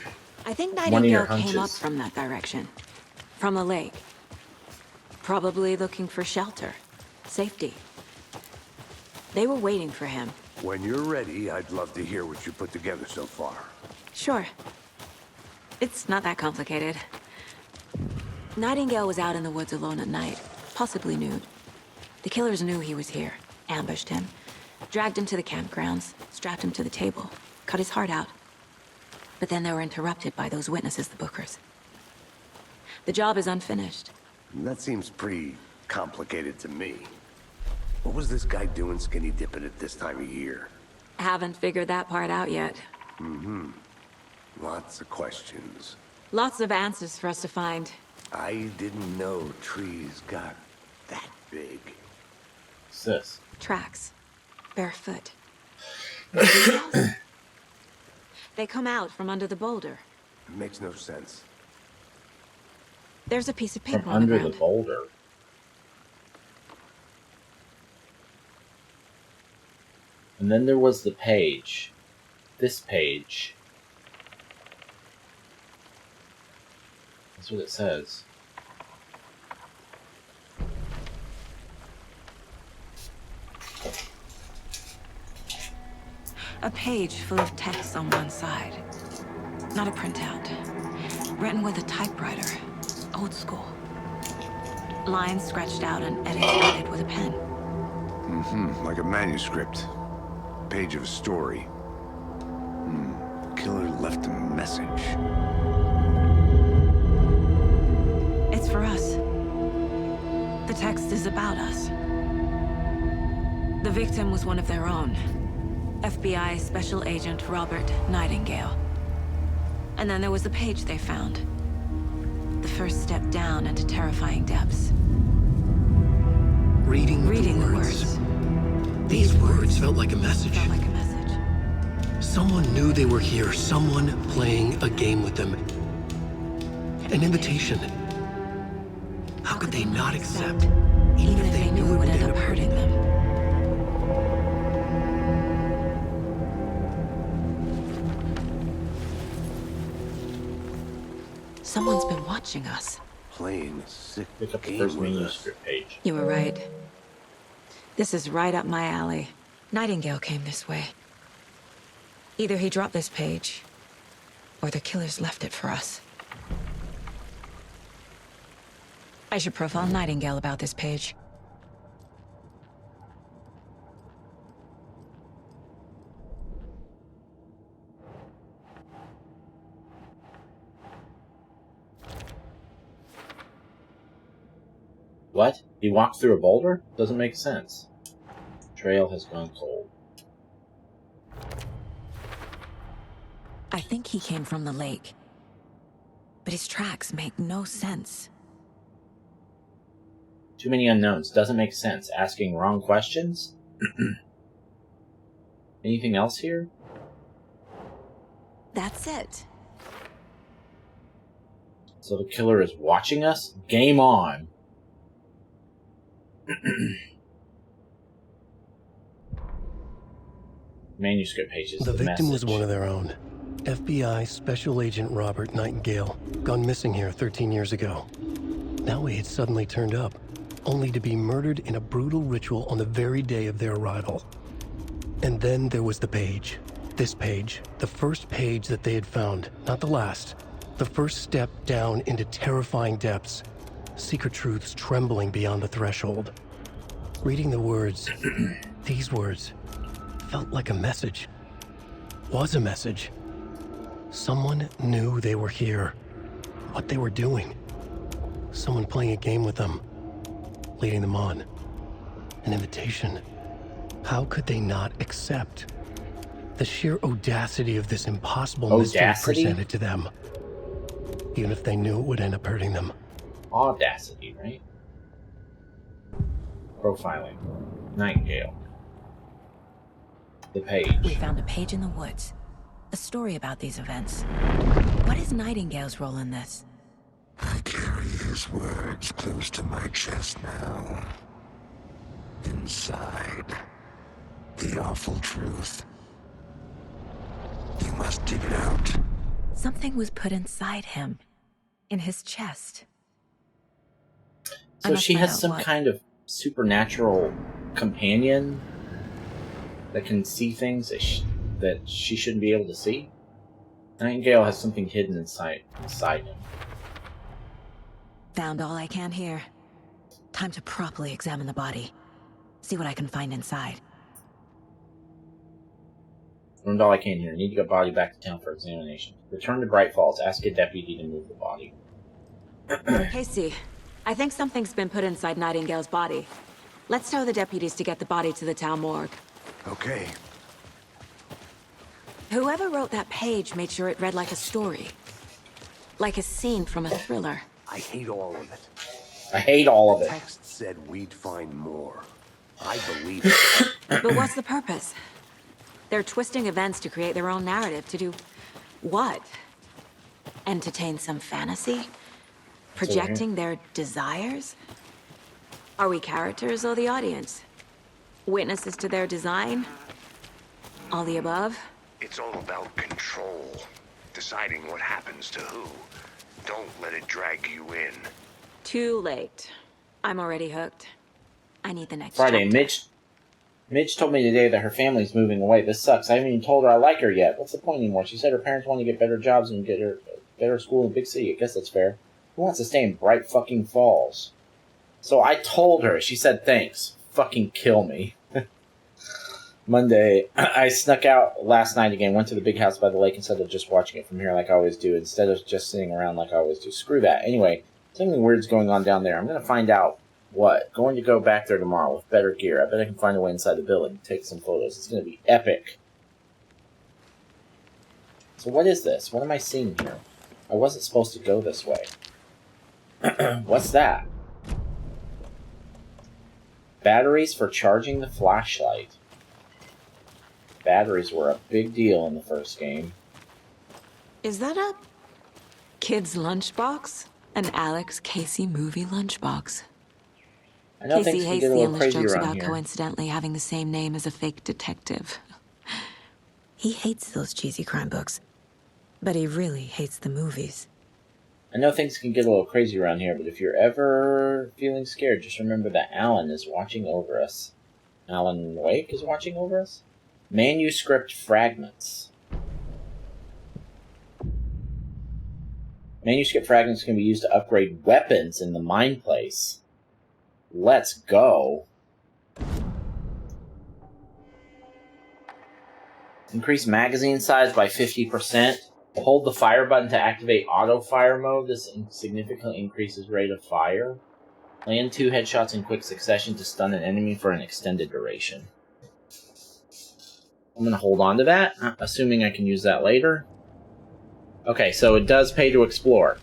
I think One of your Nightingale came up hunches. from that direction. From the lake. Probably looking for shelter. Safety. They were waiting for him. When you're ready, I'd love to hear what you put together so far. Sure. It's not that complicated. Nightingale was out in the woods alone at night, possibly nude. The killers knew he was here, ambushed him, dragged him to the campgrounds, strapped him to the table, cut his heart out. But then they were interrupted by those witnesses, the Bookers. The job is unfinished. That seems pretty complicated to me. What was this guy doing skinny dipping at this time of year? Haven't figured that part out yet. Mm-hmm. Lots of questions. Lots of answers for us to find. I didn't know trees got that big. What's this? Tracks. Barefoot. They come out from under the boulder. It makes no sense. There's a piece of paper From on the under ground. the boulder. And then there was the page. This page. That's what it says. A page full of text on one side. Not a printout. Written with a typewriter. Old school. Lines scratched out and edited with a pen. Mm-hmm. Like a manuscript. Page of a story. Killer left a message. It's for us. The text is about us. The victim was one of their own. FBI Special Agent Robert Nightingale. And then there was the page they found. The first step down into terrifying depths. Reading the the words. These words felt like a message. Felt like a message. Someone knew they were here. Someone playing a game with them. An invitation. How could they not accept? Even if they knew it would end up hurting them. Someone's been watching us. Playing a sick Pick up the game first with us. manuscript page. You were right. This is right up my alley. Nightingale came this way. Either he dropped this page, or the killers left it for us. I should profile Nightingale about this page. What? He walked through a boulder? Doesn't make sense. Trail has gone cold. I think he came from the lake. But his tracks make no sense. Too many unknowns. Doesn't make sense. Asking wrong questions? Anything else here? That's it. So the killer is watching us? Game on. Manuscript pages. The victim was message. one of their own. FBI Special Agent Robert Nightingale, gone missing here 13 years ago. Now he had suddenly turned up, only to be murdered in a brutal ritual on the very day of their arrival. And then there was the page. This page, the first page that they had found, not the last. The first step down into terrifying depths. Secret truths trembling beyond the threshold. Reading the words, these words, felt like a message. Was a message. Someone knew they were here. What they were doing. Someone playing a game with them. Leading them on. An invitation. How could they not accept? The sheer audacity of this impossible mystery presented to them. Even if they knew it would end up hurting them. Audacity, right? Profiling. Nightingale. The page. We found a page in the woods. A story about these events. What is Nightingale's role in this? I carry his words close to my chest now. Inside, the awful truth. You must dig it out. Something was put inside him. In his chest. So she has some kind of supernatural companion that can see things that she shouldn't be able to see? Nightingale has something hidden inside him. Found all I can here. Time to properly examine the body. See what I can find inside. Learned all I can here. Need to get body back to town for examination. Return to Bright Falls. Ask a deputy to move the body. Casey, I think something's been put inside Nightingale's body. Let's tell the deputies to get the body to the town morgue. Okay. Whoever wrote that page made sure it read like a story. Like a scene from a thriller. I hate all of it. I hate all of The it. text said we'd find more. I believe it. But what's the purpose? They're twisting events to create their own narrative. To do what? Entertain some fantasy? Projecting their desires? Are we characters or the audience? Witnesses to their design? All the above? It's all about control. Deciding what happens to who. Don't let it drag you in. Too late. I'm already hooked. I need the next Friday, chapter. Midge told me today that her family's moving away. This sucks. I haven't even told her I like her yet. What's the point anymore? She said her parents want to get better jobs and get her better school in a big city. I guess that's fair. Who wants to stay in Bright fucking Falls? So I told her. She said thanks. Fucking kill me. Monday, I snuck out last night again, went to the big house by the lake instead of just watching it from here like I always do, instead of just sitting around like I always do. Screw that. Anyway, something weird's going on down there. I'm going to find out what. Going to go back there tomorrow with better gear. I bet I can find a way inside the building, take some photos. It's going to be epic. So what is this? What am I seeing here? I wasn't supposed to go this way. What's that? Batteries for charging the flashlight. Batteries were a big deal in the first game. Is that a kid's lunchbox? An Alex Casey movie lunchbox. I know Casey things can hates get a the little endless crazy jokes around about here. coincidentally having the same name as a fake detective. He hates those cheesy crime books. But he really hates the movies. I know things can get a little crazy around here, but if you're ever feeling scared, just remember that Alan is watching over us. Alan Wake is watching over us? Manuscript fragments. Manuscript fragments can be used to upgrade weapons in the mine place. Let's go. Increase magazine size by 50%. Hold the fire button to activate auto fire mode. This significantly increases rate of fire. Land 2 headshots in quick succession to stun an enemy for an extended duration. I'm going to hold on to that, assuming I can use that later. Okay, so it does pay to explore.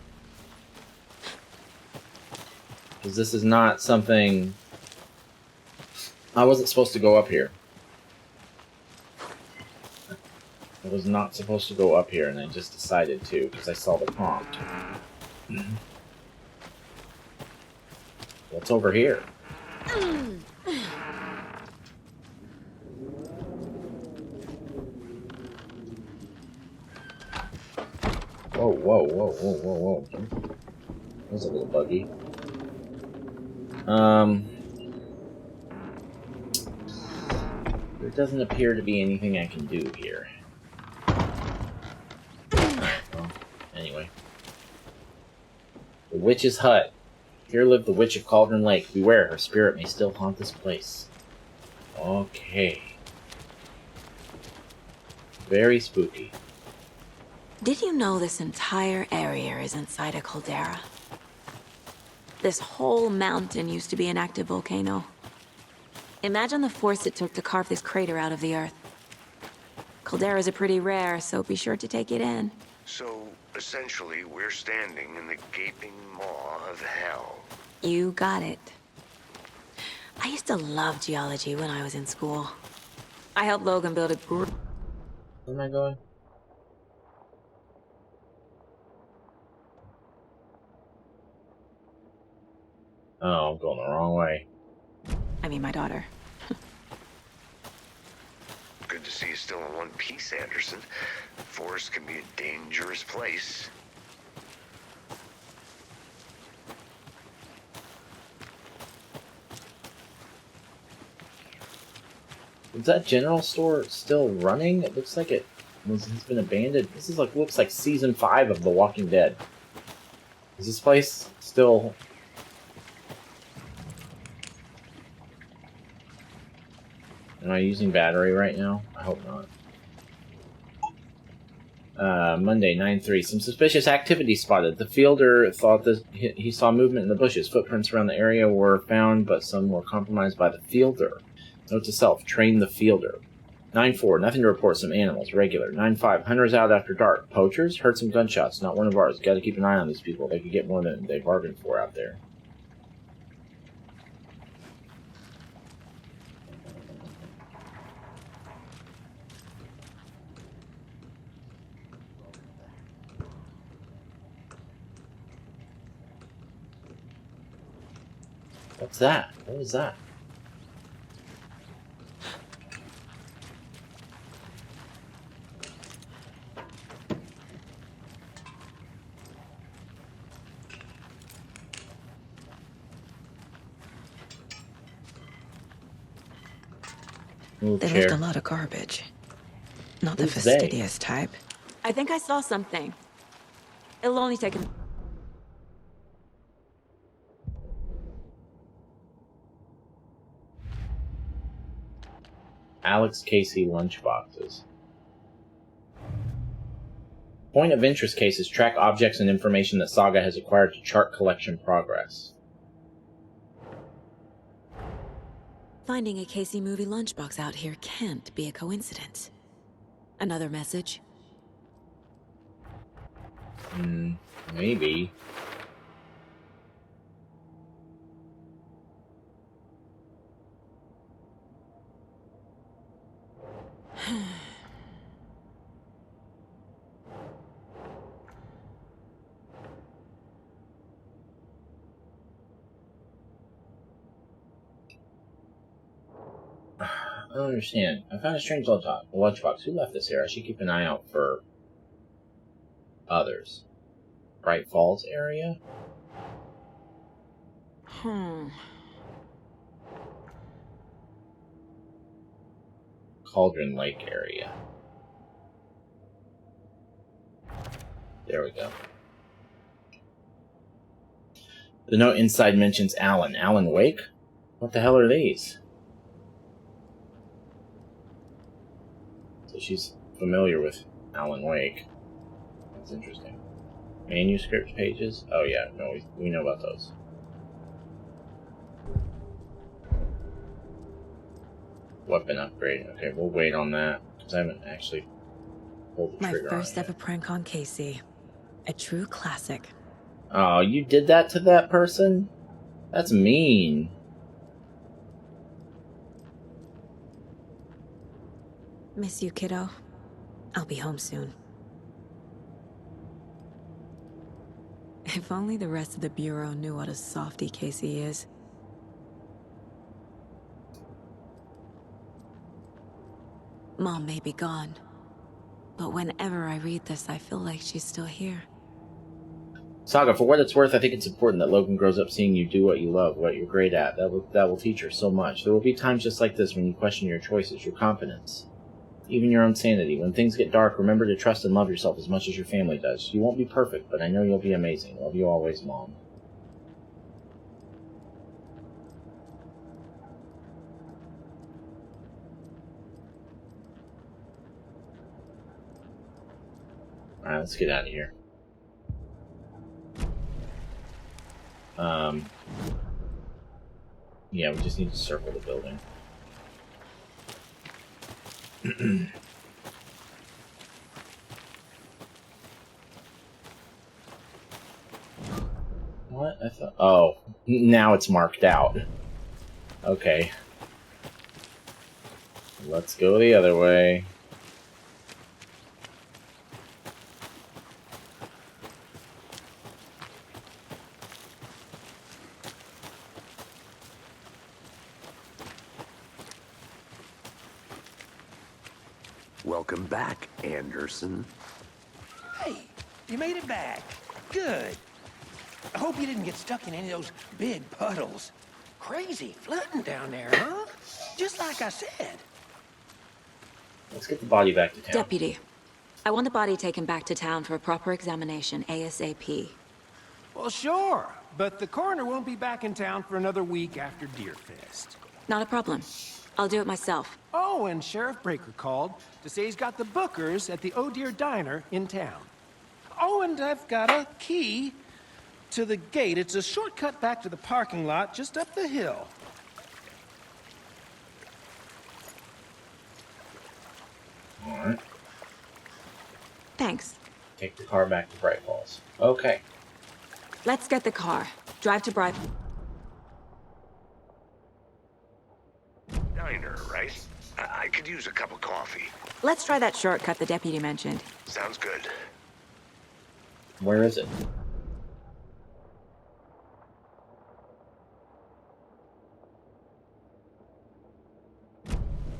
Because this is not something... I wasn't supposed to go up here. I was not supposed to go up here, and I just decided to, because I saw the prompt. What's over here? Whoa, whoa, whoa, whoa, whoa, whoa. That's a little buggy. There doesn't appear to be anything I can do here. Well, anyway. The Witch's Hut. Here lived the Witch of Cauldron Lake. Beware, her spirit may still haunt this place. Okay. Very spooky. Did you know this entire area is inside a caldera? This whole mountain used to be an active volcano. Imagine the force it took to carve this crater out of the earth. Calderas are pretty rare, so be sure to take it in. So, essentially, we're standing in the gaping maw of hell. You got it. I used to love geology when I was in school. I helped Logan build a Where am I going? Oh, I'm going the wrong way. I mean, my daughter. Good to see you still in one piece, Anderson. The forest can be a dangerous place. Is that general store still running? It looks like it has been abandoned. This is like looks like season 5 of The Walking Dead. Is this place still... Am I using battery right now? I hope not. Monday, 9/3. Some suspicious activity spotted. The fielder thought that he saw movement in the bushes. Footprints around the area were found, but some were compromised by the fielder. Note to self, train the fielder. 9/4. Nothing to report. Some animals. Regular. 9/5. Hunters out after dark. Poachers? Heard some gunshots. Not one of ours. Gotta keep an eye on these people. They could get more than they bargained for out there. What's that? What was that? They left a lot of garbage. Not the fastidious type. I think I saw something. It'll only take a... Alex Casey lunchboxes. Point of interest cases track objects and information that Saga has acquired to chart collection progress. Finding a Casey movie lunchbox out here can't be a coincidence. Another message? Maybe. I don't understand. I found a strange lunchbox. Who left this here? I should keep an eye out for others. Bright Falls area? Cauldron Lake area. There we go. The note inside mentions Alan. Alan Wake? What the hell are these? So she's familiar with Alan Wake. That's interesting. Manuscript pages? Oh yeah, no, we know about those. Weapon upgrade. Okay, we'll wait on that, because I haven't actually pulled the trigger on it. My first ever prank on Casey. A true classic. Oh, you did that to that person? That's mean. Miss you, kiddo. I'll be home soon. If only the rest of the Bureau knew what a softie Casey is. Mom may be gone, but whenever I read this, I feel like she's still here. Saga, for what it's worth, I think it's important that Logan grows up seeing you do what you love, what you're great at. That will teach her so much. There will be times just like this when you question your choices, your confidence, even your own sanity. When things get dark, remember to trust and love yourself as much as your family does. You won't be perfect, but I know you'll be amazing. Love you always, Mom. Alright, let's get out of here. Yeah, we just need to circle the building. What? I thought... Oh, now it's marked out. Okay. Let's go the other way. Welcome back, Anderson. Hey, you made it back. Good. I hope you didn't get stuck in any of those big puddles. Crazy flooding down there, huh? Just like I said. Let's get the body back to town. Deputy, I want the body taken back to town for a proper examination, ASAP. Well, sure, but the coroner won't be back in town for another week after Deerfest. Not a problem. I'll do it myself. Oh, and Sheriff Breaker called to say he's got the bookers at the Oh Dear Diner in town. Oh, and I've got a key to the gate. It's a shortcut back to the parking lot just up the hill. Alright. Thanks. Take the car back to Bright Falls. Okay. Let's get the car. Drive to Bright... Diner, right? I could use a cup of coffee. Let's try that shortcut the deputy mentioned. Sounds good. Where is it?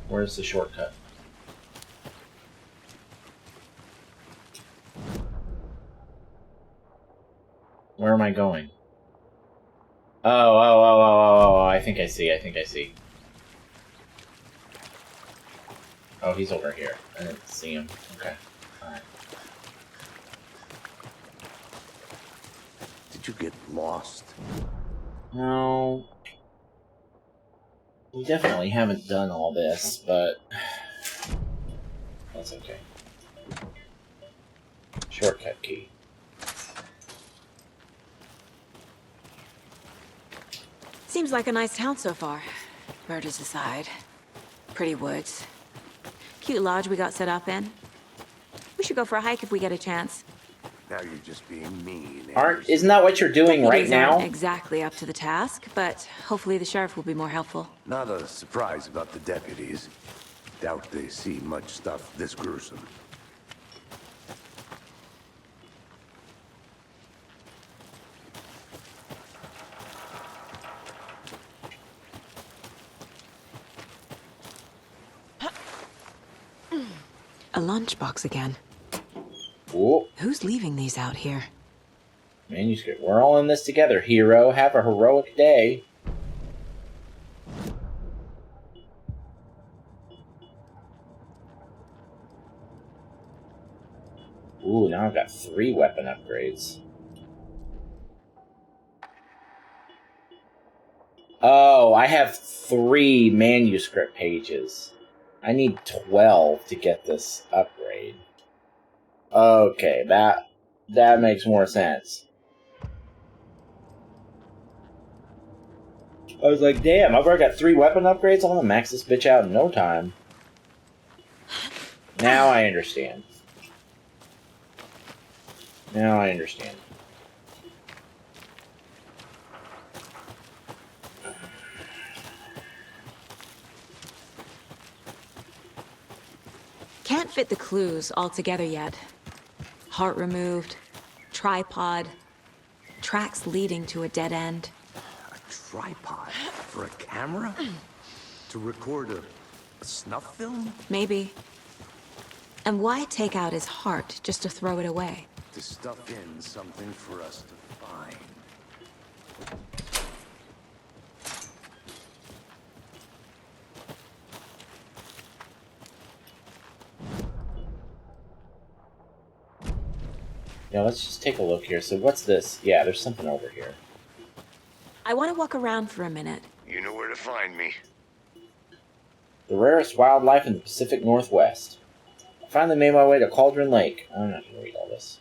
Where's the shortcut? Where am I going? Oh, I think I see. Oh, he's over here. I didn't see him. Okay. Alright. Did you get lost? No. We definitely haven't done all this, but... that's okay. Shortcut key. Seems like a nice town so far. Murders aside. Pretty woods. Cute lodge we got set up in. We should go for a hike if we get a chance. Now you're just being mean. Isn't that what you're doing right Deputies aren't now? exactly up to the task, but hopefully the sheriff will be more helpful. Not a surprise about the deputies. Doubt they see much stuff this gruesome. A lunchbox again. Ooh. Who's leaving these out here? Manuscript. We're all in this together, hero. Have a heroic day. Ooh, now I've got 3 weapon upgrades. Oh, I have 3 manuscript pages. I need 12 to get this upgrade. Okay, that makes more sense. I was like, damn, I've already got 3 weapon upgrades. I'm gonna max this bitch out in no time. Now I understand. Now I understand. Can't fit the clues all together yet. Heart removed, tripod, tracks leading to a dead end. A tripod for a camera? To record a snuff film? Maybe. And why take out his heart just to throw it away? To stuff in something for us to find. Yeah, let's just take a look here. So what's this? Yeah, there's something over here. I want to walk around for a minute. You know where to find me. The rarest wildlife in the Pacific Northwest. I finally made my way to Cauldron Lake. I'm not going to read all this.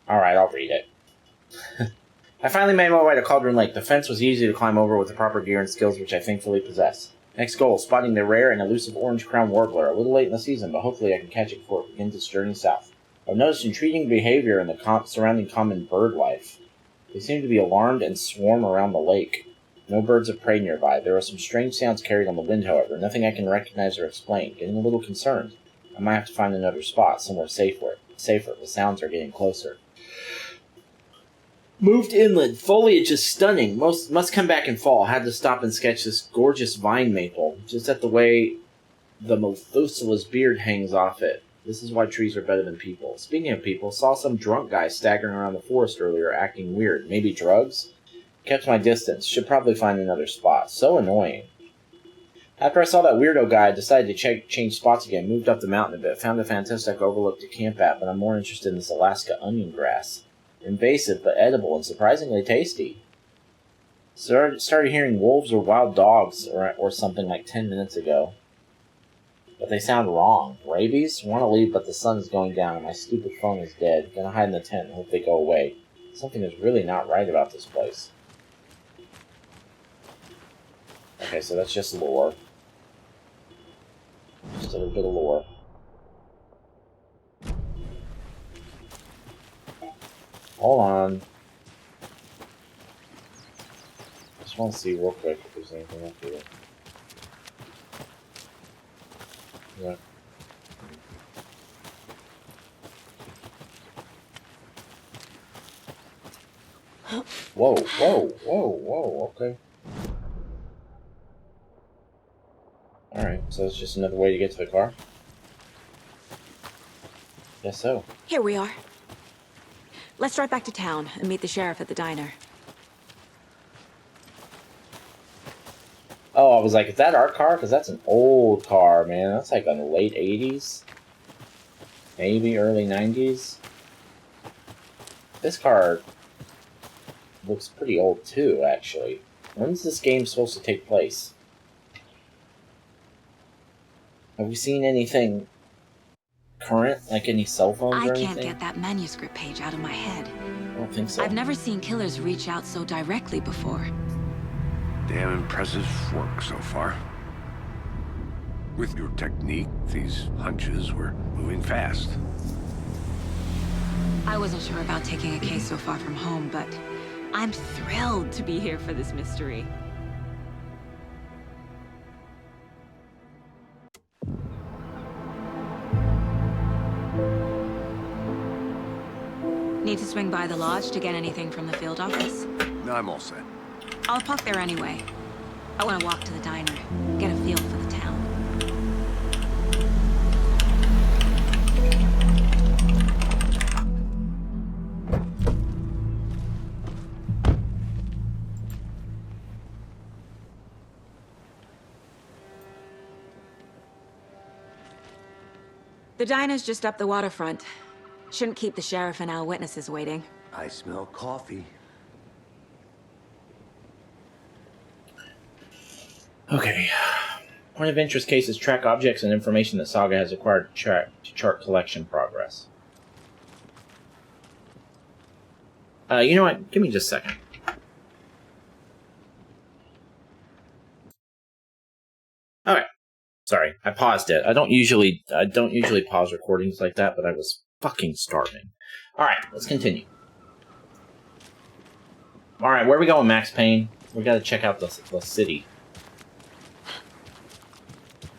Alright, I'll read it. I finally made my way to Cauldron Lake. The fence was easy to climb over with the proper gear and skills which I thankfully possess. Next goal, spotting the rare and elusive orange crown warbler. A little late in the season, but hopefully I can catch it before it begins its journey south. I've noticed intriguing behavior in the surrounding common bird life. They seem to be alarmed and swarm around the lake. No birds of prey nearby. There are some strange sounds carried on the wind, however. Nothing I can recognize or explain. Getting a little concerned. I might have to find another spot, somewhere safer. The sounds are getting closer. Moved inland. Foliage is stunning. Must come back in fall. Had to stop and sketch this gorgeous vine maple. Just at the way the Methuselah's beard hangs off it. This is why trees are better than people. Speaking of people, saw some drunk guy staggering around the forest earlier, acting weird. Maybe drugs? Kept my distance. Should probably find another spot. So annoying. After I saw that weirdo guy, I decided to change spots again. Moved up the mountain a bit. Found a fantastic overlook to camp at, but I'm more interested in this Alaska onion grass. Invasive, but edible and surprisingly tasty. Started hearing wolves or wild dogs or something like 10 minutes ago. But they sound wrong. Rabies? Want to leave, but the sun is going down and my stupid phone is dead. Gonna hide in the tent and hope they go away. Something is really not right about this place. Okay, so that's just lore. Just a little bit of lore. Hold on. Just want to see real quick if there's anything up here. Yeah. Whoa, whoa, whoa, whoa, okay. Alright, so it's just another way to get to the car? Guess so. Here we are. Let's drive back to town and meet the sheriff at the diner. Oh, I was like, is that our car? Because that's an old car, man. That's like in the late 80s. Maybe early 90s. This car looks pretty old too, actually. When's this game supposed to take place? Have we seen anything current, like any cell phones or anything? I can't get that manuscript page out of my head. I don't think so. I've never seen killers reach out so directly before. Damn impressive work so far. With your technique, these hunches were moving fast. I wasn't sure about taking a case so far from home, but I'm thrilled to be here for this mystery. Need to swing by the lodge to get anything from the field office? No, I'm all set. I'll park there anyway. I want to walk to the diner, get a feel for the town. The diner's just up the waterfront. Shouldn't keep the sheriff and our witnesses waiting. I smell coffee. Okay. Point of interest cases track objects and information that Saga has acquired to chart collection progress. You know what? Give me just a second. Alright. Sorry, I paused it. I don't usually pause recordings like that, but I was fucking starving. Alright, let's continue. Alright, where are we going, Max Payne? We gotta check out the city.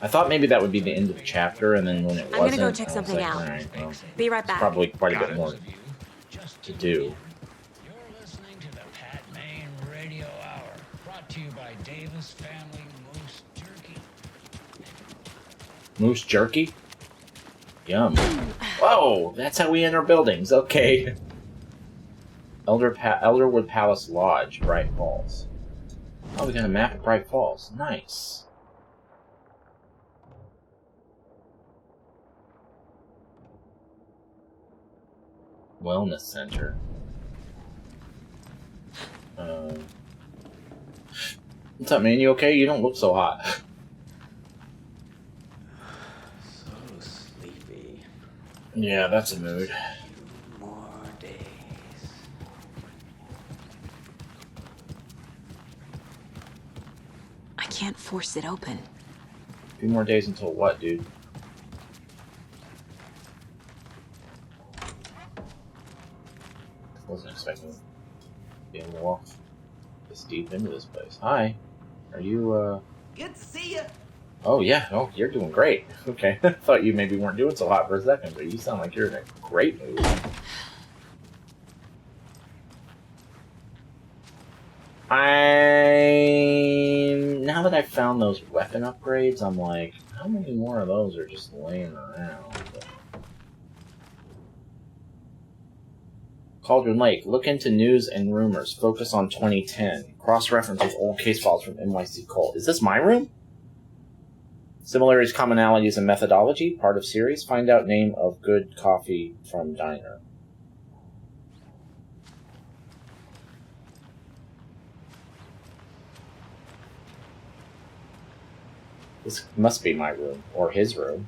I thought maybe that would be the end of the chapter, and then when it wasn't, I'm gonna go check something out. Alright, well, Be right back. probably quite a bit more to do. You're listening to the Pat Maine Radio Hour, brought to you by Davis Family Moose Jerky. Moose jerky? Yum. Whoa! That's how we enter buildings. Okay. Elderwood Palace Lodge, Bright Falls. Oh, we got a map of Bright Falls. Nice. Wellness Center. What's up, man? You okay? You don't look so hot. So sleepy. Yeah, that's a mood. More days. I can't force it open. A few more days until what, dude? Wasn't expecting to be able to walk this deep into this place. Hi. Are you, Good to see you. Oh, yeah. Oh, you're doing great. Okay. Thought you maybe weren't doing so hot for a second, but you sound like you're in a great mood. Now that I've found those weapon upgrades, I'm like, how many more of those are just laying around? Cauldron Lake. Look into news and rumors. Focus on 2010. Cross-reference with old case files from NYC Cole. Is this my room? Similarities, commonalities, and methodology. Part of series. Find out name of good coffee from diner. This must be my room. Or his room.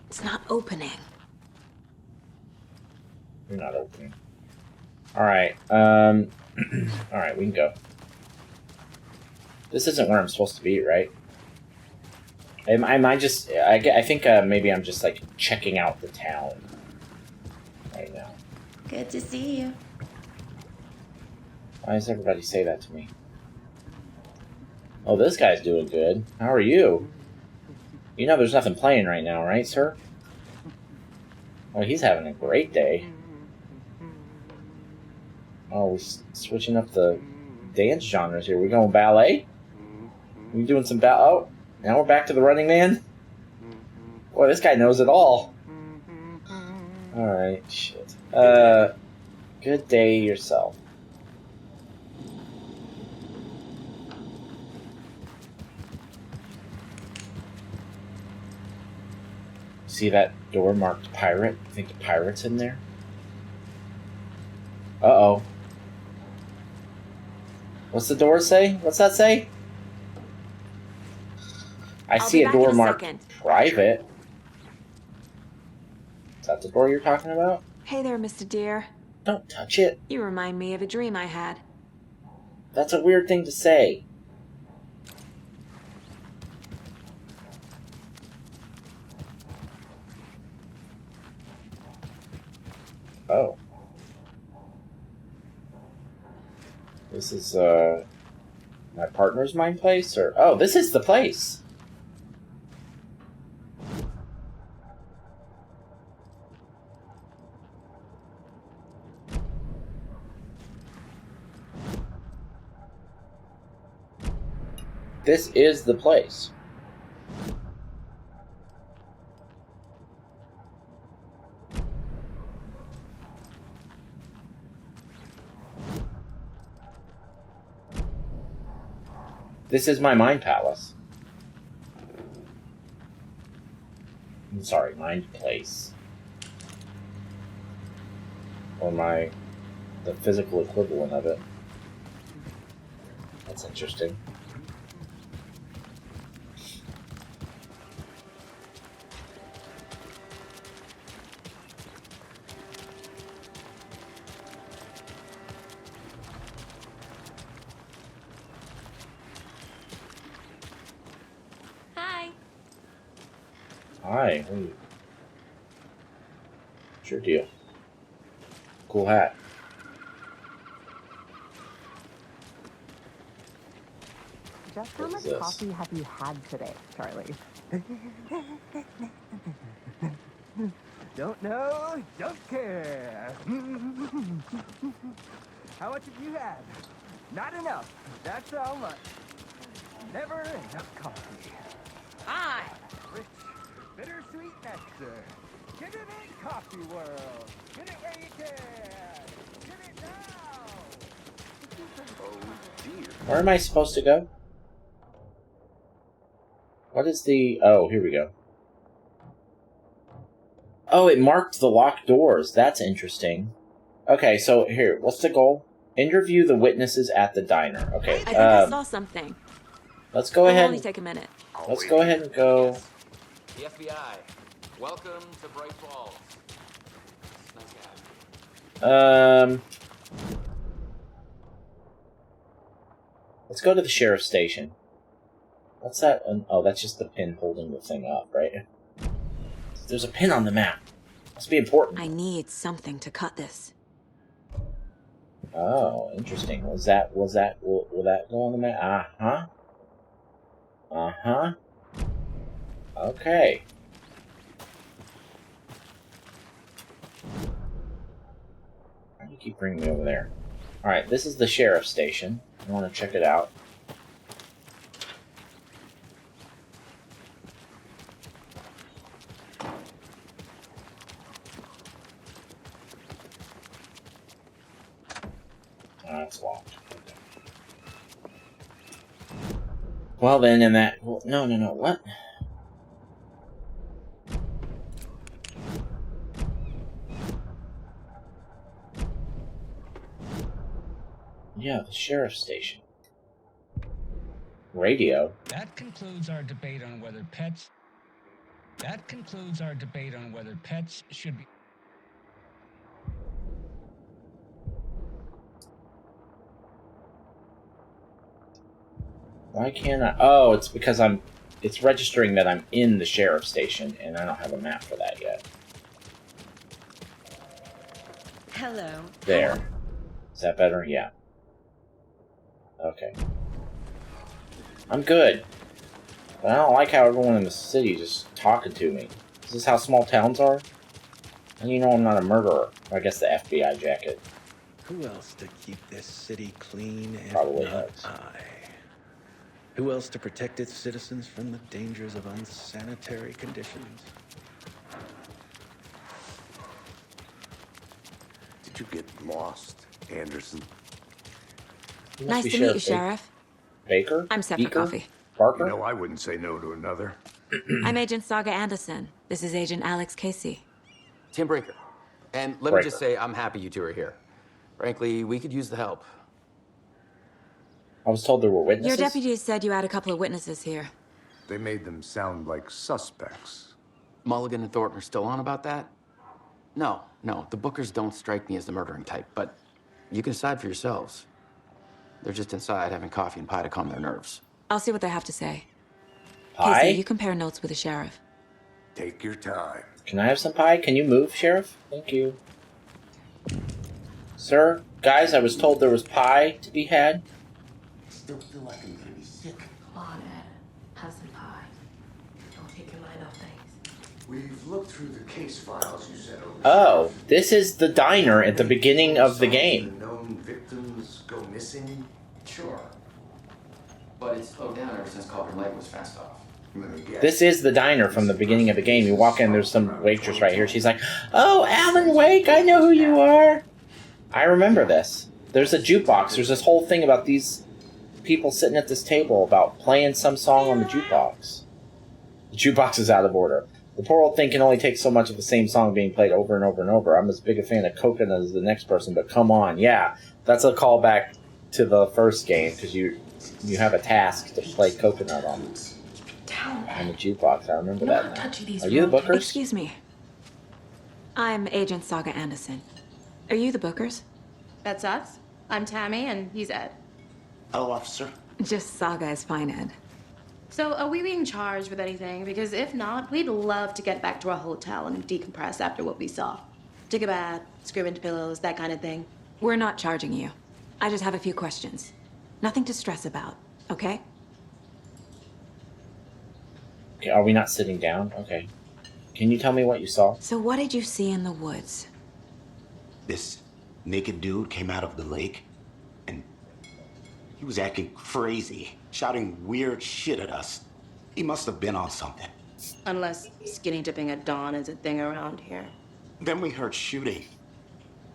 It's not opening. You're not opening. Alright, alright, we can go. This isn't where I'm supposed to be, right? I think maybe I'm just, like, checking out the town right now. Good to see you. Why does everybody say that to me? Oh, this guy's doing good. How are you? You know there's nothing playing right now, right, sir? Oh, he's having a great day. Oh, we're switching up the dance genres here. We're going ballet? We doing some oh, now we're back to the Running Man? Boy, this guy knows it all. Alright, shit. Good day yourself. See that door marked pirate? I think the pirate's in there. Uh-oh. What's the door say? What's that say? I see a door marked private. Is that the door you're talking about? Hey there, Mr. Deer. Don't touch it. You remind me of a dream I had. That's a weird thing to say. Oh. This is, my partner's mine place? Or, oh, this is the place! This is the place. This is my mind palace. I'm sorry, mind place. Or the physical equivalent of it. That's interesting. Hi. Hi. Sure deal. Cool hat. Just how much coffee have you had today, Charlie? Don't know, don't care. How much have you had? Not enough. That's how much. Never enough coffee. Hi. Rich, bittersweet nectar. Get it in, coffee world. Get it where you can. Get it now. Oh dear. Where am I supposed to go? What is the... Oh, here we go. Oh, it marked the locked doors. That's interesting. Okay, so here, what's the goal? Interview the witnesses at the diner. Okay, I think I saw something. Let's go ahead. It'll only take a minute. Let's go ahead and go. The FBI. Welcome to Bright Falls. Nice to have you. Let's go to the sheriff's station. What's that? Oh, that's just the pin holding the thing up, right? There's a pin on the map. Must be important. I need something to cut this. Oh, interesting. Will that go on the map? Uh-huh. Uh-huh. Okay. Why do you keep bringing me over there? Alright, this is the sheriff's station. I want to check it out. It's locked. Okay. Well then, in that... Well, no, what? Yeah, the sheriff's station. Radio. That concludes our debate on whether pets... That concludes our debate on whether pets should be... Why can't I... Oh, it's because it's registering that I'm in the sheriff's station, and I don't have a map for that yet. Hello. There. Is that better? Yeah. Okay. I'm good. But I don't like how everyone in the city is just talking to me. Is this how small towns are? And you know I'm not a murderer. I guess the FBI jacket. Who else to keep this city clean if Probably not does. I? Who else to protect its citizens from the dangers of unsanitary conditions? Did you get lost, Anderson? Nice to meet you, Sheriff. Baker? I'm set for coffee. Parker? You know, I wouldn't say no to another. I'm Agent Saga Anderson. This is Agent Alex Casey. Tim Breaker. And let me just say, I'm happy you two are here. Frankly, we could use the help. I was told there were witnesses? Your deputies said you had a couple of witnesses here. They made them sound like suspects. Mulligan and Thornton are still on about that? No, the Bookers don't strike me as the murdering type, but you can decide for yourselves. They're just inside having coffee and pie to calm their nerves. I'll see what they have to say. Pie? Casey, you compare notes with the sheriff. Take your time. Can I have some pie? Can you move, Sheriff? Thank you. Sir? Guys, I was told there was pie to be had. Still feel like I'm gonna be sick. Come on, Ed. Have some pie. Don't take your mind off things. We've looked through the case files you sent over. Oh, this is the diner at the beginning of the game. Known victims go missing? Sure. But it's slowed down ever since Cauldron Lake was fenced off. This is the diner from the beginning of the game. You walk in, there's some waitress right here. She's like, "Oh, Alan Wake, I know who you are." I remember this. There's a jukebox. There's this whole thing about these people sitting at this table about playing some song on the jukebox. The jukebox is out of order. The poor old thing can only take so much of the same song being played over and over and over. I'm as big a fan of Coconut as the next person, but come on. Yeah, that's a callback to the first game, because you have a task to play Coconut on the jukebox. I remember that now. Are you the Bookers? Excuse me. I'm Agent Saga Anderson. Are you the Bookers? That's us. I'm Tammy, and he's Ed. Hello, officer. Just Saga is fine, Ed. So, are we being charged with anything? Because if not, we'd love to get back to our hotel and decompress after what we saw. Take a bath, scream into pillows, that kind of thing. We're not charging you. I just have a few questions. Nothing to stress about, okay? Okay, are we not sitting down? Okay. Can you tell me what you saw? So what did you see in the woods? This naked dude came out of the lake, and he was acting crazy, shouting weird shit at us. He must have been on something. Unless skinny dipping at dawn is a thing around here. Then we heard shooting.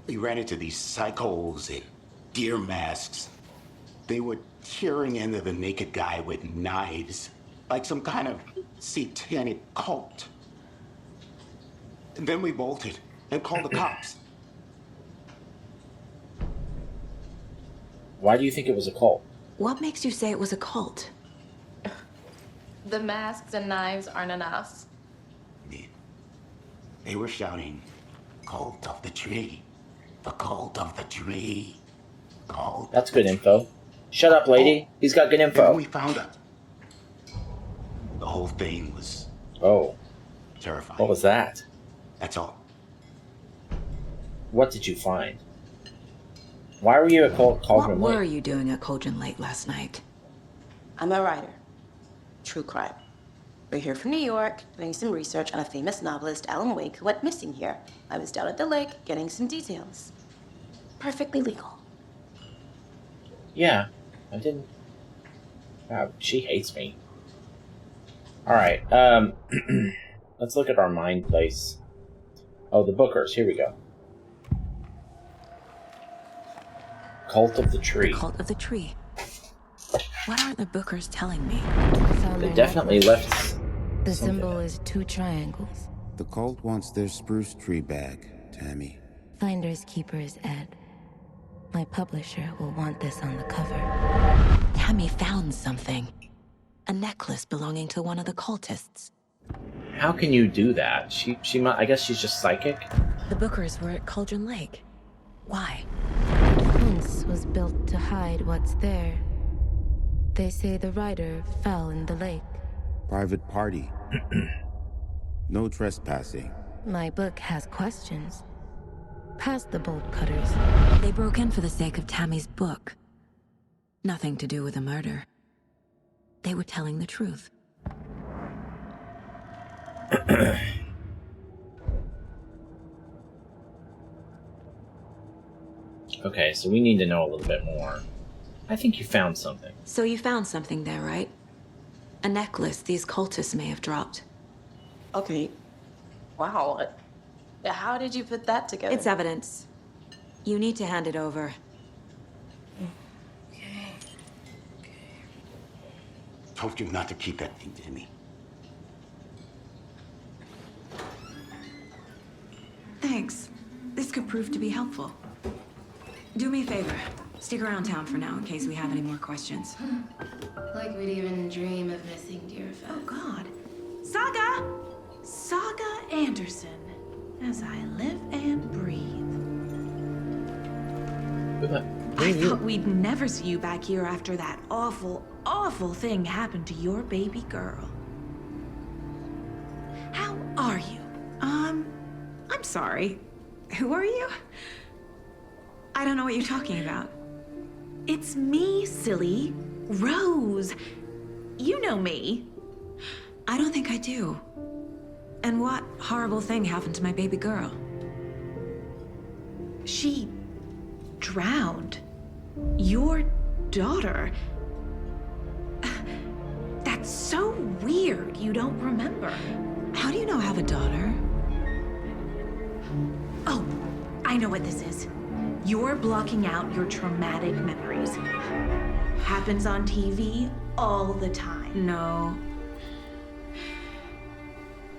We ran into these psychos in deer masks. They were tearing into the naked guy with knives, like some kind of satanic cult. And then we bolted and called the cops. Why do you think it was a cult? What makes you say it was a cult? The masks and knives aren't enough. They were shouting, "Cult of the tree. The cult of the tree. Cult." That's good info. Shut up, lady. He's got good info. And we found it. The whole thing was... Oh. terrifying. What was that? That's all. What did you find? Why were you at Cauldron Lake? What were you doing at Cauldron Lake last night? I'm a writer. True crime. We're here from New York, doing some research on a famous novelist, Alan Wake, who went missing here. I was down at the lake, getting some details. Perfectly legal. Yeah, I didn't... Wow, she hates me. Alright, let's look at our mind place. Oh, the Bookers, here we go. Cult of the Tree. The Cult of the Tree. What are the Bookers telling me? They definitely left... The symbol is 2 triangles. The cult wants their spruce tree back, Tammy. Finders keepers, Ed. My publisher will want this on the cover. Tammy found something. A necklace belonging to one of the cultists. How can you do that? She might, I guess she's just psychic? The Bookers were at Cauldron Lake. Why? The fence was built to hide what's there. They say the writer fell in the lake. Private party. No trespassing. My book has questions. Past the bolt cutters. They broke in for the sake of Tammy's book. Nothing to do with a murder. They were telling the truth. Okay, so we need to know a little bit more. I think you found something. So you found something there, right? A necklace these cultists may have dropped. Okay. Wow. How did you put that together? It's evidence. You need to hand it over. Told you not to keep that thing to me. Thanks. This could prove to be helpful. Do me a favor. Stick around town for now in case we have any more questions. Like we'd even dream of missing dear Fez. Oh, God. Saga! Saga Anderson. As I live and breathe. I thought we'd never see you back here after that awful, awful thing happened to your baby girl. How are you? I'm sorry. Who are you? I don't know what you're talking about. It's me, silly. Rose. You know me. I don't think I do. And what horrible thing happened to my baby girl? She drowned. Your daughter. So weird you don't remember. How do you know I have a daughter? Oh, I know what this is. You're blocking out your traumatic memories. Happens on TV all the time. No.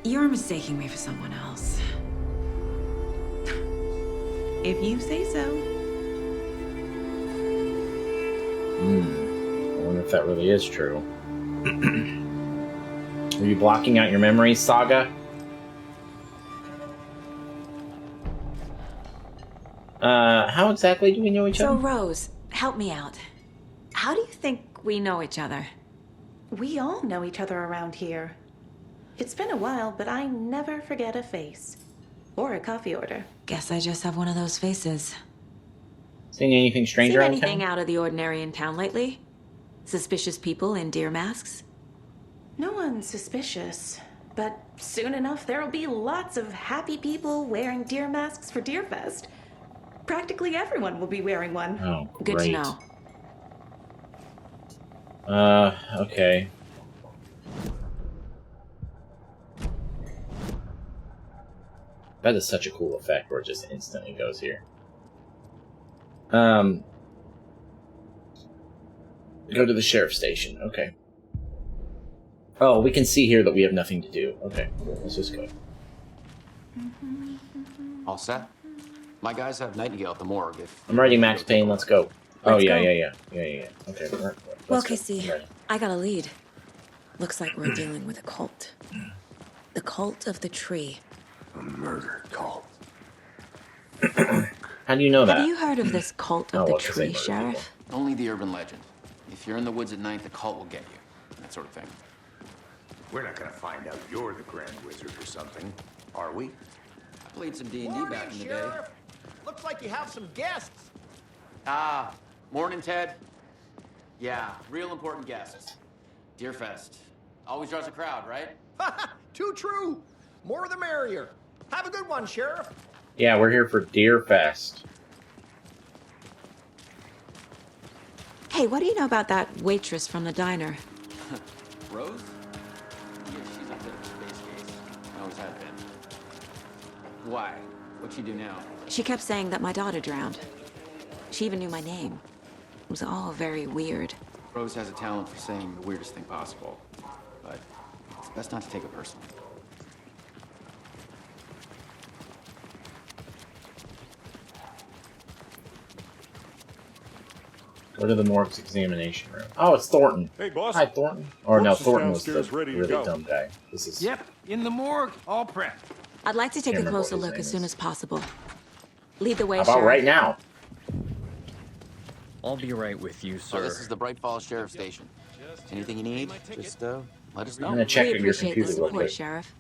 You're mistaking me for someone else. If you say so. I wonder if that really is true. Are you blocking out your memories, Saga? How exactly do we know each other? So, Rose, help me out. How do you think we know each other? We all know each other around here. It's been a while, but I never forget a face. Or a coffee order. Guess I just have one of those faces. Seen anything strange Seen around anything town? out of the ordinary in town lately? Suspicious people in deer masks? No one's suspicious. But soon enough, there'll be lots of happy people wearing deer masks for Deerfest. Practically everyone will be wearing one. Oh, Good to know. Okay. That is such a cool effect where it just instantly goes here. Go to the sheriff's station. Okay. Oh, we can see here that we have nothing to do. Okay, cool. Let's just go. All set? My guys have Nightingale at the morgue. If I'm ready, Max Payne. Let's go. Oh, Let's yeah, go. yeah. Okay, let's Well, go. Casey, I got a lead. Looks like we're dealing with a cult. The cult of the tree. A murder cult. How do you know that? Have you heard of this cult of the tree, Sheriff? Only the urban legend. If you're in the woods at night, the cult will get you. That sort of thing. We're not gonna find out you're the Grand Wizard or something, are we? I played some D&D back in the day. Sheriff. Looks like you have some guests. Ah, morning, Ted. Yeah, real important guests. Deerfest. Always draws a crowd, right? Too true. More the merrier. Have a good one, Sheriff. Yeah, we're here for Deerfest. Hey, what do you know about that waitress from the diner? Rose? Yeah, she's a bit of a space case. Always has been. Why? What'd she do now? She kept saying that my daughter drowned. She even knew my name. It was all very weird. Rose has a talent for saying the weirdest thing possible. But it's best not to take it personally. Go to the morgue's examination room. Oh, it's Thornton. Hey, boss. Hi, Thornton. Or no, Corpse is Thornton was the downstairs, ready to really go. dumb guy. This is... Yep, in the morgue, all prepped. I'd like to take Can't a remember closer what his look name as soon is. as possible. Lead the way, How about Sheriff. right now? I'll be right with you, So sir. this is the Bright Falls Sheriff Station. Anything you need, just let us know. I'm gonna check We your appreciate the computer real support, quick. Sheriff.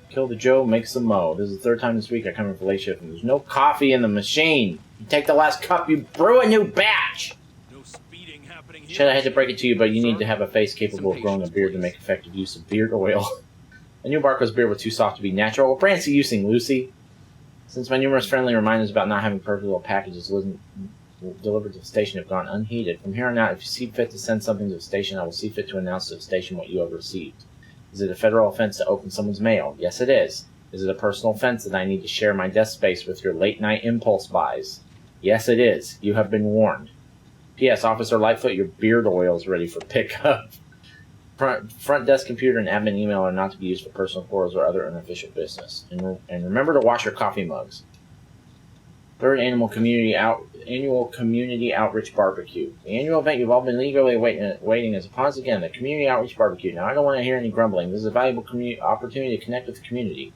Kill the Joe, make some mo. This is the third time this week I come in for late shift, and there's no coffee in the machine. You take the last cup, you brew a new batch. Should I had to break it to you, but you need to have a face capable of growing a beard to make effective use of beard oil. A new Barco's beard was too soft to be natural. What brands are you using, Lucy? Since my numerous friendly reminders about not having perfect little packages delivered to the station have gone unheeded, from here on out, if you see fit to send something to the station, I will see fit to announce to the station what you have received. Is it a federal offense to open someone's mail? Yes, it is. Is it a personal offense that I need to share my desk space with your late-night impulse buys? Yes, it is. You have been warned. P.S. Officer Lightfoot, your beard oil is ready for pickup. Front desk computer and admin email are not to be used for personal quarrels or other unofficial business. And remember to wash your coffee mugs. Third annual community outreach barbecue. The annual event you've all been eagerly waiting is upon us again. The community outreach barbecue. Now, I don't want to hear any grumbling. This is a valuable opportunity to connect with the community.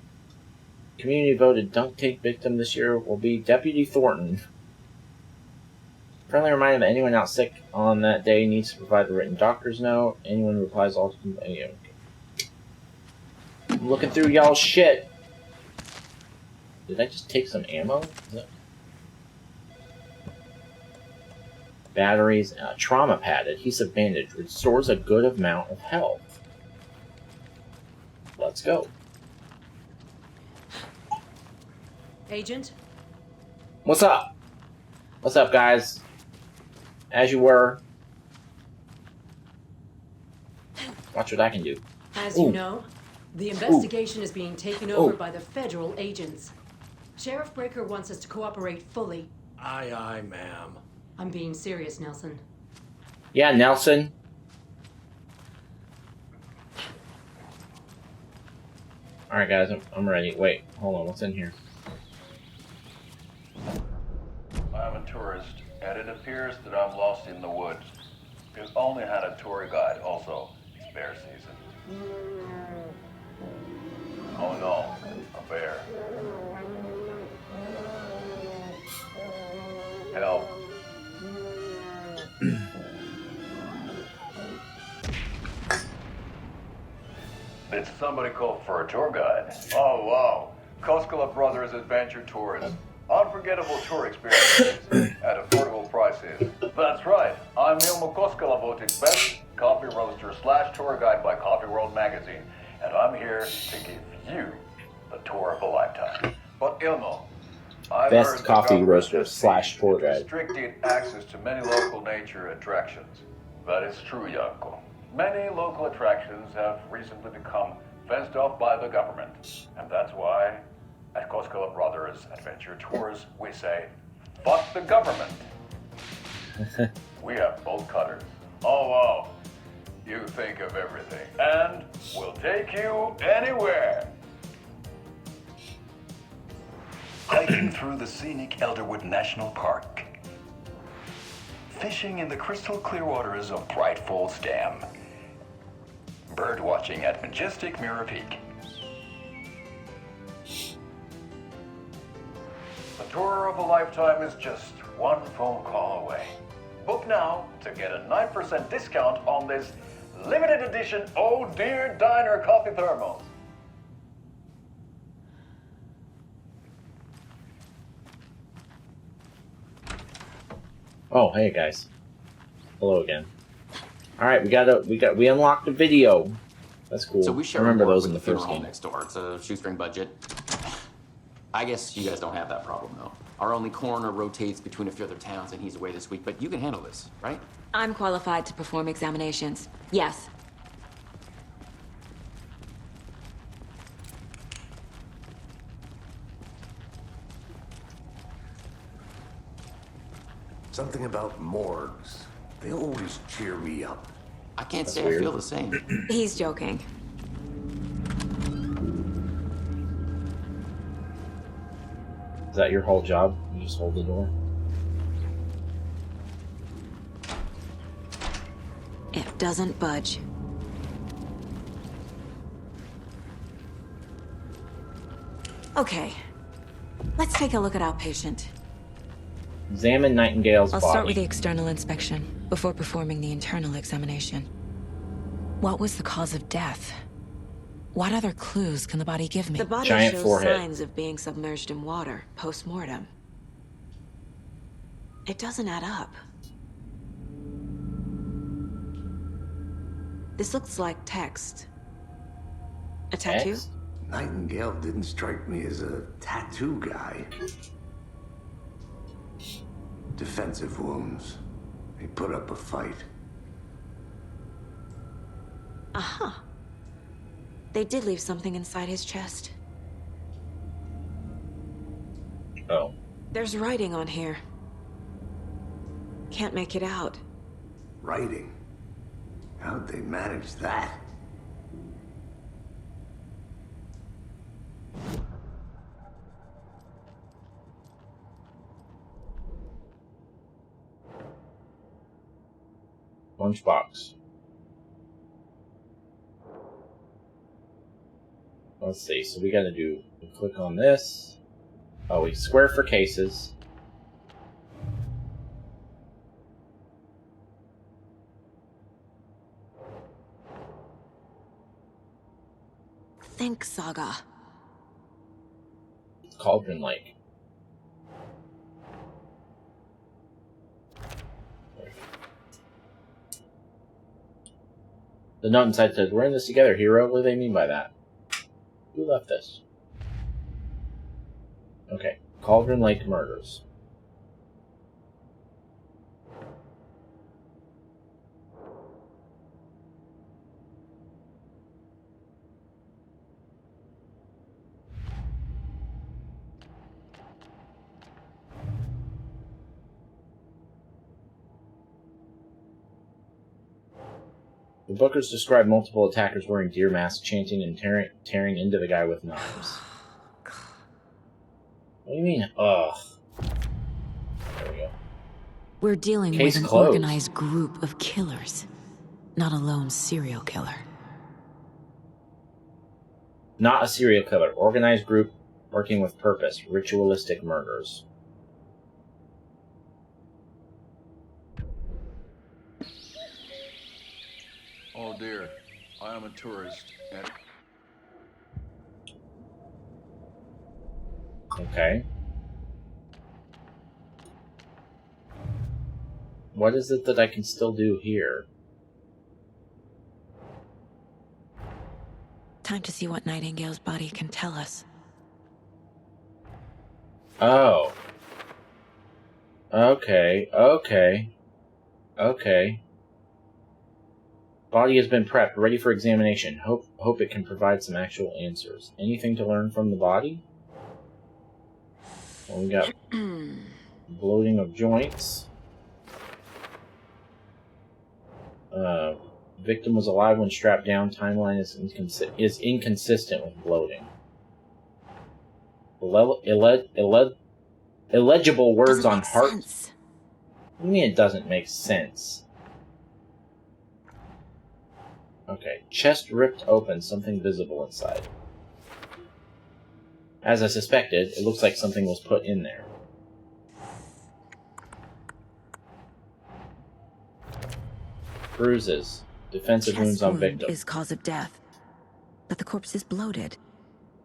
Community voted dunk tank victim this year will be Deputy Thornton. Friendly reminder that anyone out sick on that day needs to provide a written doctor's note. Anyone who replies all to... I'm looking through y'all's shit. Did I just take some ammo? Is that... Batteries, trauma pad, adhesive bandage, restores a good amount of health. Let's go. Agent? What's up? What's up, guys? As you were. Watch what I can do. As Ooh. you know, the investigation is being taken over by the federal agents. Sheriff Breaker wants us to cooperate fully. Aye, aye, ma'am. I'm being serious, Nelson. Yeah, Nelson. Alright, guys, I'm ready. Wait, hold on, what's in here? I'm a tourist, and it appears that I'm lost in the woods. We've only had a tour guide, also. It's bear season. Oh no, a bear. Help. Did somebody call for a tour guide? Oh wow, Koskela Brothers Adventure Tours. Unforgettable tour experiences at affordable prices. That's right, I'm Ilmo Koskela, voted best coffee roaster / tour guide by Coffee World magazine, and I'm here to give you the tour of a lifetime. But Ilmo, I've Best heard the coffee government roaster has / tour guide. restricted access to many local nature attractions. That is true, Yanko. Many local attractions have recently become fenced off by the government. And that's why, at Koskela Brothers Adventure Tours, we say, fuck the government. We have bolt cutters. Oh, wow. You think of everything. And we'll take you anywhere. Hiking through the scenic Elderwood National Park. Fishing in the crystal clear waters of Bright Falls Dam. Bird watching at majestic Mirror Peak. The tour of a lifetime is just one phone call away. Book now to get a 9% discount on this limited edition Oh Dear Diner coffee thermos. Oh, hey guys. Hello again. Alright, we unlocked a video. That's cool. So we share remember more those with in the the funeral first home game. next door. It's a shoestring budget. I guess you guys don't have that problem though. Our only coroner rotates between a few other towns and he's away this week, but you can handle this, right? I'm qualified to perform examinations. Yes. Something about morgues. They always cheer me up. I can't say I feel the same. He's joking. Is that your whole job? You just hold the door? It doesn't budge. Okay. Let's take a look at our patient. Examine Nightingale's I'll body. start with the external inspection before performing the internal examination. What was the cause of death? What other clues can the body give me? The body Giant shows forehead. signs of being submerged in water post-mortem. It doesn't add up. This looks like text. A tattoo? Text? Nightingale didn't strike me as a tattoo guy. Defensive wounds. He put up a fight. Uh-huh. They did leave something inside his chest. Oh. There's writing on here. Can't make it out. Writing? How'd they manage that? Lunchbox. Let's see, so we gotta do, we click on this. Oh, we square for cases. Think, Saga. Cauldron Lake. The note inside says, "We're in this together, hero." What do they mean by that? Who left this? Okay. Cauldron Lake murders. The bookers describe multiple attackers wearing deer masks, chanting and tearing into the guy with knives. What do you mean, ugh? There we go. We're dealing Case with an closed. organized group of killers, not a lone serial killer. Not a serial killer. Organized group working with purpose. Ritualistic murders. Oh dear, I am a tourist and... Okay. What is it that I can still do here? Time to see what Nightingale's body can tell us. Oh. Okay. Body has been prepped, ready for examination. Hope it can provide some actual answers. Anything to learn from the body? Well, we got bloating of joints. Victim was alive when strapped down. Timeline is inconsistent with bloating. Illegible words on heart. What do you mean it doesn't make sense? Okay, chest ripped open, something visible inside. As I suspected, it looks like something was put in there. Bruises. Defensive wounds on victim. Is cause of death, but the corpse is bloated,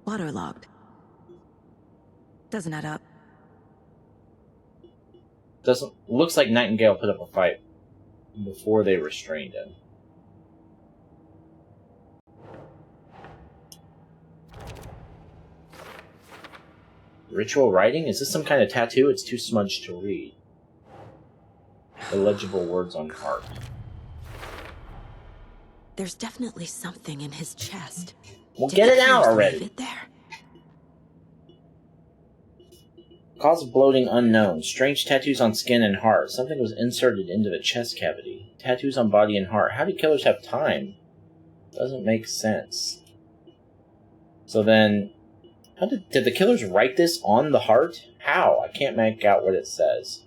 waterlogged. Doesn't add up. Looks like Nightingale put up a fight before they restrained him. Ritual writing? Is this some kind of tattoo? It's too smudged to read. Illegible words on heart. There's definitely something in his chest. Well, get it out already. Fit there? Cause of bloating unknown. Strange tattoos on skin and heart. Something was inserted into the chest cavity. Tattoos on body and heart. How do killers have time? Doesn't make sense. So then, how did the killers write this on the heart? How? I can't make out what it says.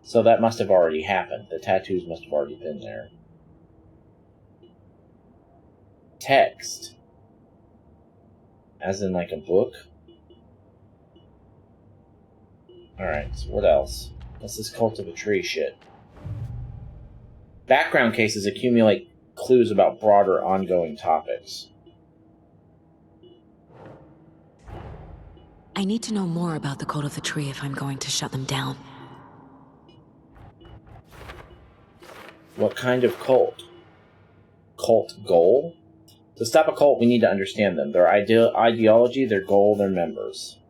So that must have already happened. The tattoos must have already been there. Text. As in like a book? Alright, so what else? What's this cult of a tree shit? Background cases accumulate clues about broader ongoing topics. I need to know more about the cult of the tree if I'm going to shut them down. What kind of cult? Cult goal? To stop a cult, we need to understand them. Their ideology, their goal, their members.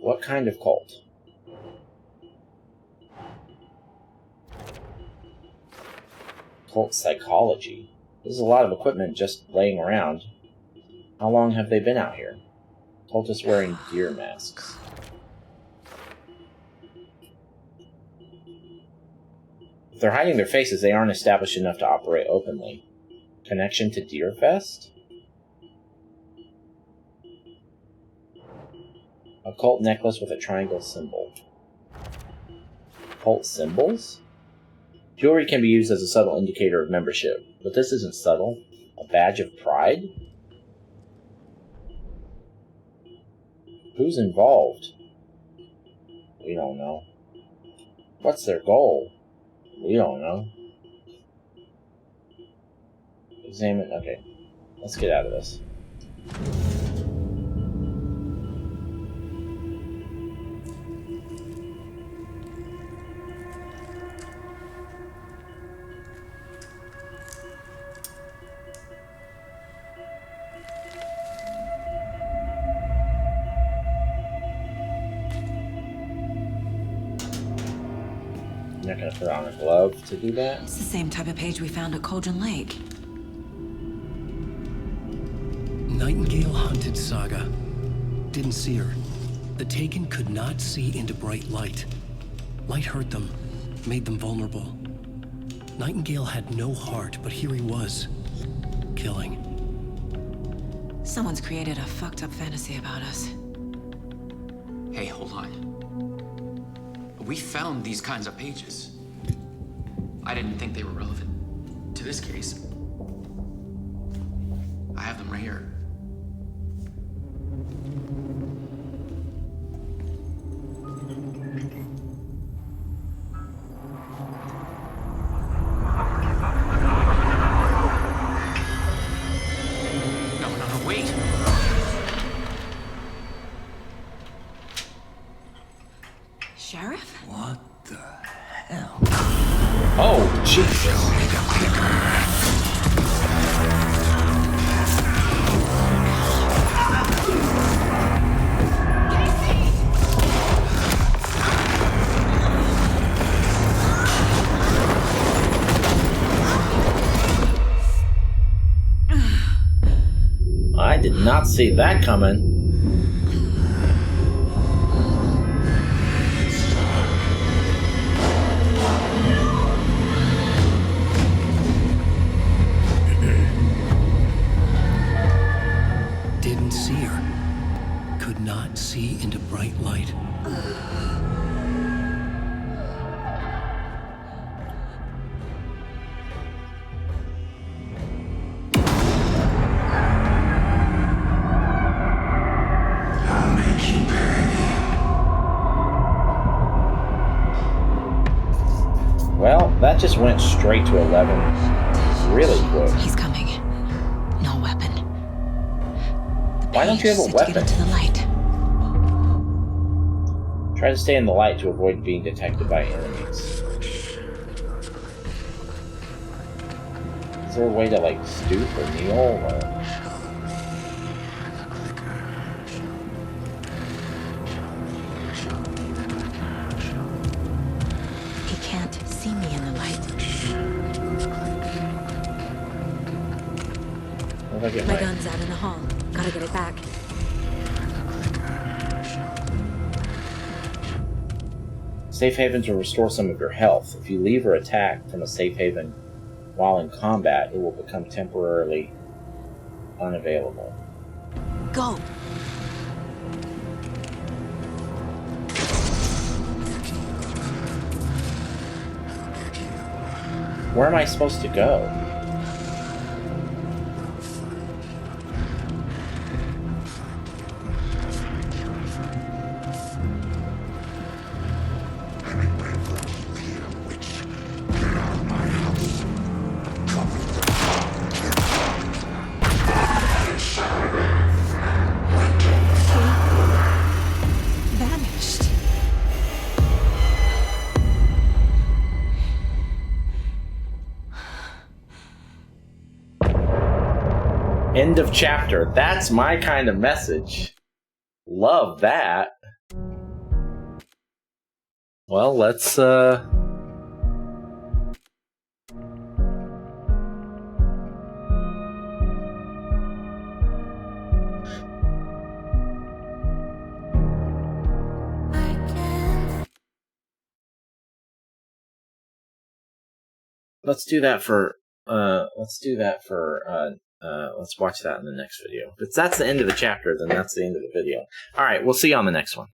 What kind of cult? Cult psychology. There's a lot of equipment just laying around. How long have they been out here? Cultists wearing deer masks. If they're hiding their faces, they aren't established enough to operate openly. Connection to Deerfest? A cult necklace with a triangle symbol. Cult symbols? Jewelry can be used as a subtle indicator of membership, but this isn't subtle. A badge of pride? Who's involved? We don't know. What's their goal? We don't know. Examine. Okay. Let's get out of this. I'm not going to put on a glove to do that. It's the same type of page we found at Cauldron Lake. Nightingale hunted Saga. Didn't see her. The Taken could not see into bright light. Light hurt them, made them vulnerable. Nightingale had no heart, but here he was, killing. Someone's created a fucked up fantasy about us. Hey, hold on. We found these kinds of pages. I didn't think they were relevant to this case. I have them right here. No, wait. Sheriff? What the hell? Oh, Jesus. I did not see that coming. Didn't see her. Could not see into bright light. Well, that just went straight to 11 really quick. He's coming. No weapon. Why don't you have a Just to get weapon? into the light. Try to stay in the light to avoid being detected by enemies. Is there a way to, like, stoop or kneel or... He can't see me in the light. What if I get My gun's out in the hall. Gotta get it back. Safe havens will restore some of your health. If you leave or attack from a safe haven while in combat, it will become temporarily unavailable. Go! Where am I supposed to go? Vanished. End of chapter. That's my kind of message. Love that. Well, let's do that for let's watch that in the next video. If that's the end of the chapter, then that's the end of the video. All right, we'll see you on the next one.